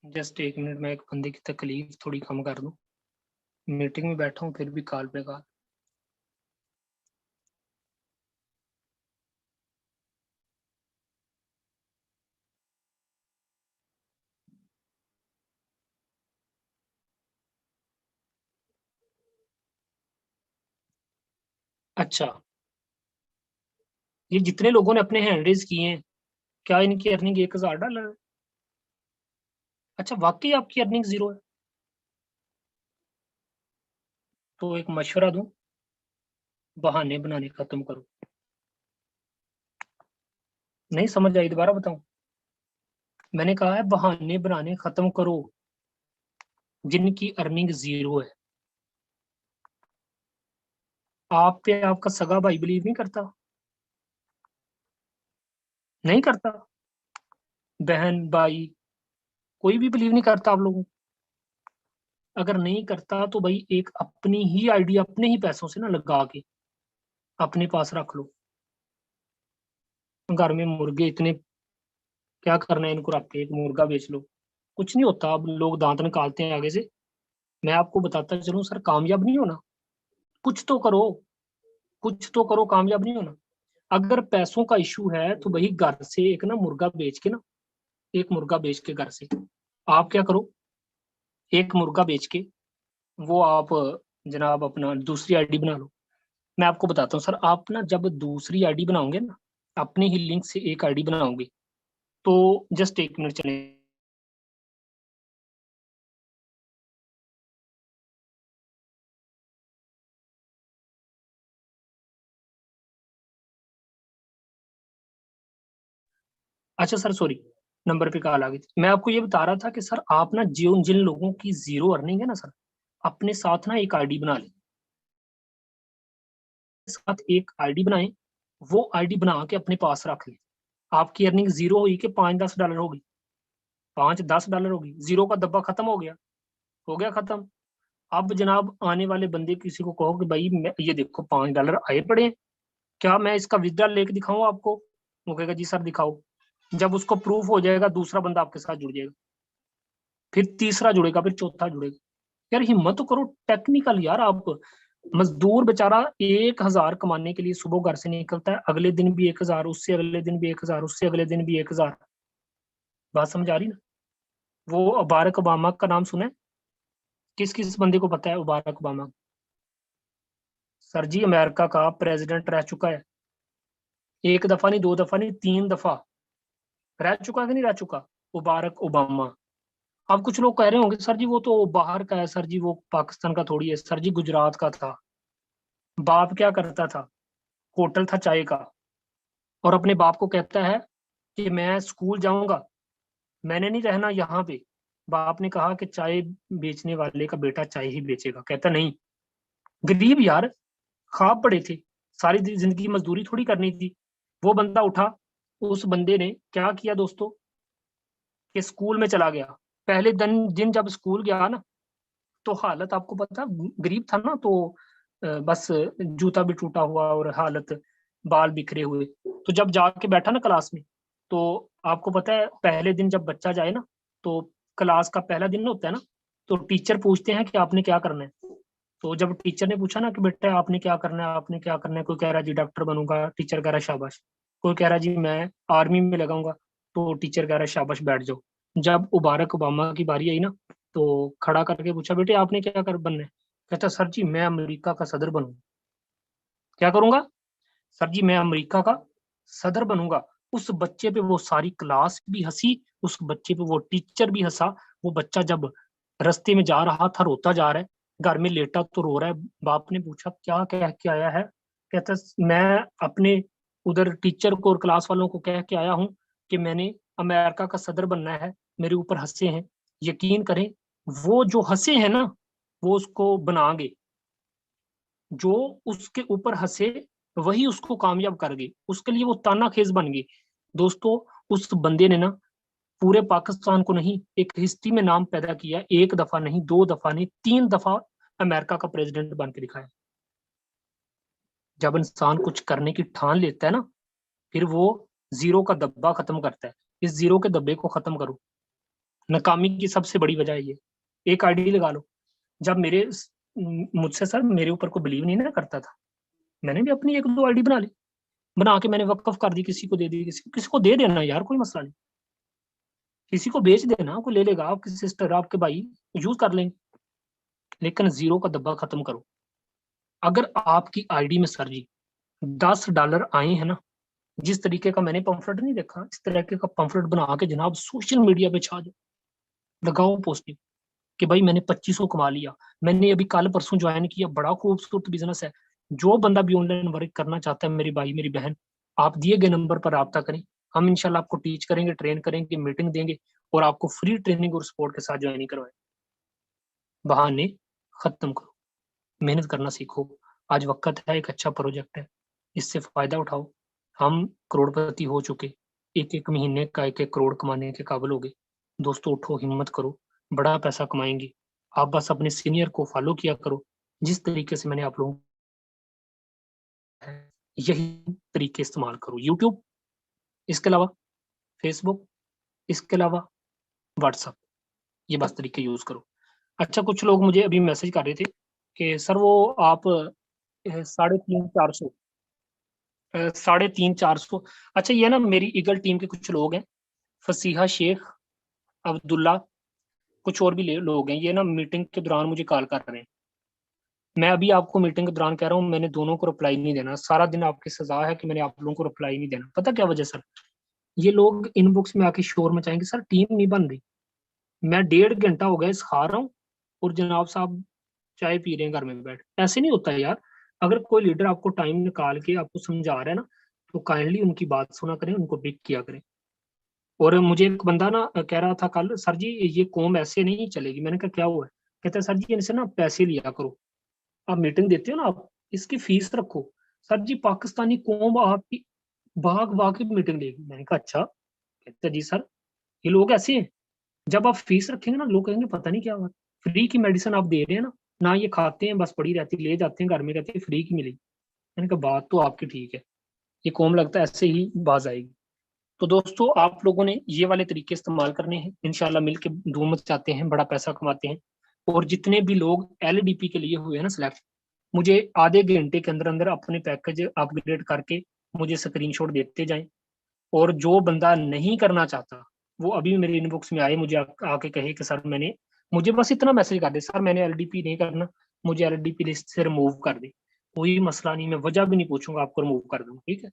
जस्ट 1 मिनट, मैं एक बंदे की तकलीफ थोड़ी कम कर दूं। मीटिंग में बैठा हूँ फिर भी कॉल पे कॉल। अच्छा, ये जितने लोगों ने अपने हैंड रेज किए हैं, क्या इनकी अर्निंग $1,000 है? अच्छा वाकई आपकी अर्निंग जीरो है? तो एक मशवरा दूं, बहाने बनाने खत्म करो। नहीं समझ आई, दोबारा बताऊं। मैंने कहा है बहाने बनाने खत्म करो। जिनकी अर्निंग जीरो है, आप पे आपका सगा भाई बिलीव नहीं करता, नहीं करता, बहन भाई, कोई भी बिलीव नहीं करता आप लोगों को। अगर नहीं करता तो भाई एक अपनी ही आइडिया अपने ही पैसों से ना लगा के अपने पास रख लो। घर में मुर्गे इतने, क्या करना है इनको रख के, एक मुर्गा बेच लो, कुछ नहीं होता। अब लोग दांत निकालते हैं आगे से। मैं आपको बताता चलूं सर, कामयाब नहीं होना, कुछ तो करो, कुछ तो करो, कामयाब नहीं होना। अगर पैसों का इशू है तो भाई घर से एक ना मुर्गा बेच के ना एक मुर्गा बेच के घर से, आप क्या करो, एक मुर्गा बेच के वो आप जनाब अपना दूसरी आईडी बना लो। मैं आपको बताता हूँ सर, आप ना जब दूसरी आईडी बनाओगे ना, अपने ही लिंक से एक आईडी बनाओगे, तो जस्ट 1 मिनट चले। अच्छा सर सॉरी, नंबर पे कॉल आ गई थी। मैं आपको ये बता रहा था कि सर आप ना जिन जिन लोगों की जीरो अर्निंग है ना सर, अपने साथ ना एक आईडी बना लें, साथ एक आईडी बनाएं, वो आईडी बना के अपने पास रख लें। आपकी अर्निंग जीरो हुई कि $5-10 होगी, $5-10 होगी, जीरो का डब्बा खत्म हो गया खत्म। अब जनाब आने वाले बंदे किसी को कहो कि भाई ये देखो $5 आए पड़े हैं, क्या मैं इसका विड्रॉल लेके दिखाऊं आपको? वो कहेगा जी सर दिखाओ। जब उसको प्रूफ हो जाएगा, दूसरा बंदा आपके साथ जुड़ जाएगा, फिर तीसरा जुड़ेगा, फिर चौथा जुड़ेगा। यार हिम्मत तो करो, टेक्निकल यार। आप मजदूर बेचारा 1,000 कमाने के लिए सुबह घर से निकलता है, अगले दिन भी 1,000, उससे अगले दिन भी 1,000, उससे अगले दिन भी 1,000। बात समझ आ रही ना? वो बारक ओबामा का नाम सुना है? किस किस बंदे को पता है बारक ओबामा? सर जी अमेरिका का प्रेसिडेंट रह चुका है, एक दफा नहीं, 2 दफा नहीं, 3 दफा रह चुका, कि नहीं रह चुका मुबारक ओबामा? अब कुछ लोग कह रहे होंगे सर जी वो तो बाहर का है, सर जी वो पाकिस्तान का थोड़ी है, सर जी गुजरात का था। बाप क्या करता था? होटल था चाय का, और अपने बाप को कहता है कि मैं स्कूल जाऊंगा, मैंने नहीं रहना यहाँ पे। बाप ने कहा कि चाय बेचने वाले का बेटा चाय ही बेचेगा, कहता नहीं। गरीब यार, ख्वाब पड़े थे, सारी जिंदगी मजदूरी थोड़ी करनी थी। वो बंदा उठा, उस बंदे ने क्या किया दोस्तों, कि स्कूल में चला गया। पहले दिन दिन जब स्कूल गया ना, तो हालत आपको पता, गरीब था ना, तो बस जूता भी टूटा हुआ और हालत, बाल बिखरे हुए। तो जब जाके बैठा ना क्लास में, तो आपको पता है पहले दिन जब बच्चा जाए ना, तो क्लास का पहला दिन होता है ना, तो टीचर पूछते हैं कि आपने क्या करना है। तो जब टीचर ने पूछा ना कि बेटा आपने क्या करना है, आपने क्या करना है, कोई कह रहा जी डॉक्टर बनूंगा, टीचर कह रहा शाबाश। कोई कह रहा जी मैं आर्मी में लगाऊंगा, तो टीचर कह रहा शाबाश बैठ जाओ। जब मुबारक ओबामा की बारी आई ना, तो खड़ा करके पूछा बेटे आपने क्या कर बनना है? कहता सर जी मैं अमेरिका का सदर बनूंगा। क्या करूंगा? सर जी मैं अमेरिका का सदर बनूंगा। उस बच्चे पे वो सारी क्लास भी हंसी, उस बच्चे पे वो टीचर भी हंसा। वो बच्चा जब रास्ते में जा रहा था रोता जा रहा है, घर में लेटा तो रो रहा है। बाप ने पूछा क्या कह के आया है? कहता मैं अपने उधर टीचर को और क्लास वालों को कह के आया हूँ कि मैंने अमेरिका का सदर बनना है। मेरे ऊपर हंसे हैं, यकीन करें, वो जो हंसे हैं ना, वो उसको बनागे, जो उसके ऊपर हंसे वही उसको कामयाब कर गई, उसके लिए वो तानाखेज बन गई। दोस्तों उस बंदे ने ना पूरे पाकिस्तान को नहीं, एक हिस्ट्री में नाम पैदा किया, 1 दफा नहीं, 2 दफा नहीं, 3 दफा अमेरिका का प्रेसिडेंट बन के दिखाया। जब इंसान कुछ करने की ठान लेता है ना, फिर वो जीरो का दब्बा खत्म करता है। इस जीरो के दब्बे को खत्म करो। नाकामी की सबसे बड़ी वजह ये, एक आईडी लगा लो। जब मुझसे सर मेरे ऊपर को बिलीव नहीं ना करता था, मैंने भी अपनी 1-2 आईडी बना ली, बना के मैंने वक्फ कर दी, किसी को दे दी, किसी को दे देना यार, कोई मसला नहीं। किसी को बेच देना, कोई ले लेगा, आपकी सिस्टर आपके भाई यूज कर लेंगे, लेकिन जीरो का दब्बा खत्म करो। अगर आपकी आईडी में सर जी $10 आए हैं ना, जिस तरीके का मैंने पंफलेट नहीं देखा, इस तरीके का पंफलेट बना के जनाब सोशल मीडिया पे छा जाओ, लगाओ पोस्टिंग कि भाई मैंने 2500 कमा लिया, मैंने अभी कल परसों ज्वाइन किया, बड़ा खूबसूरत बिजनेस है। जो बंदा भी ऑनलाइन वर्क करना चाहता है, मेरी भाई मेरी बहन, आप दिए गए नंबर पर रब्ता करें। हम इंशाल्लाह आपको टीच करेंगे, ट्रेन करेंगे, मीटिंग देंगे, और आपको फ्री ट्रेनिंग और सपोर्ट के साथ ज्वाइनिंग करवाएं। बहाने खत्म करो, मेहनत करना सीखो। आज वक्त है, एक अच्छा प्रोजेक्ट है, इससे फायदा उठाओ। हम करोड़पति हो चुके, एक एक महीने का 1-1 करोड़ कमाने के काबिल हो गए। दोस्तों उठो, हिम्मत करो, बड़ा पैसा कमाएंगे। आप बस अपने सीनियर को फॉलो किया करो, जिस तरीके से मैंने आप लोगों को, यही तरीके इस्तेमाल करो। यूट्यूब, इसके अलावा फेसबुक, इसके अलावा व्हाट्सअप, ये बस तरीके यूज करो। अच्छा कुछ लोग मुझे अभी मैसेज कर रहे थे कि सर वो आप 350-400, 350-400। अच्छा ये ना मेरी ईगल टीम के कुछ लोग हैं, फसीहा शेख, अब्दुल्ला, कुछ और भी लोग हैं, ये ना मीटिंग के दौरान मुझे कॉल कर रहे हैं। मैं अभी आपको मीटिंग के दौरान कह रहा हूँ मैंने दोनों को रिप्लाई नहीं देना, सारा दिन आपकी सजा है कि मैंने आप लोगों को रिप्लाई नहीं देना। पता क्या वजह सर, ये लोग इनबॉक्स में आके शोर मचाएंगे, सर टीम नहीं बन रही। मैं 1.5 घंटा हो गया सिखा रहा हूँ और जनाब साहब चाय पी रहे हैं घर में बैठ। ऐसे नहीं होता यार। अगर कोई लीडर आपको टाइम निकाल के आपको समझा रहा है ना, तो काइंडली उनकी बात सुना करें, उनको पिक किया करें। और मुझे एक बंदा ना कह रहा था कल, सर जी ये कॉम ऐसे नहीं चलेगी। मैंने कहा क्या हुआ है? कहता है सर जी इनसे ना पैसे लिया करो, आप मीटिंग देते हो ना, आप इसकी फीस रखो। सर जी पाकिस्तानी कौम आपकी भाग भाग की मीटिंग लेगी। मैंने कहा अच्छा। कहते जी सर ये लोग ऐसे हैं, जब आप फीस रखेंगे ना लोग कहेंगे पता नहीं क्या हुआ, फ्री की मेडिसिन आप दे रहे हैं ना, ना ये खाते हैं, बस पड़ी रहती, ले जाते हैं घर में, कहते हैं फ्री की मिली। मैंने कहा बात तो आपकी ठीक है, ये कौम लगता है ऐसे ही बाज आएगी। तो दोस्तों आप लोगों ने ये वाले तरीके इस्तेमाल करने हैं, इंशाल्लाह मिलके धूम मचाते हैं, बड़ा पैसा कमाते हैं। और जितने भी लोग एलडीपी के लिए हुए हैं ना सिलेक्ट, मुझे आधे घंटे के अंदर अंदर अपने पैकेज अपग्रेड करके मुझे स्क्रीनशॉट देते जाएं। और जो बंदा नहीं करना चाहता वो अभी मेरे इनबॉक्स में आए, मुझे आके कहे कि सर मैंने, मुझे बस इतना मैसेज कर दे, सर मैंने एलडीपी नहीं करना, मुझे एलडीपी लिस्ट से रिमूव कर दे। कोई मसला नहीं, मैं वजह भी नहीं पूछूंगा, आपको रिमूव कर दूंगा, ठीक है।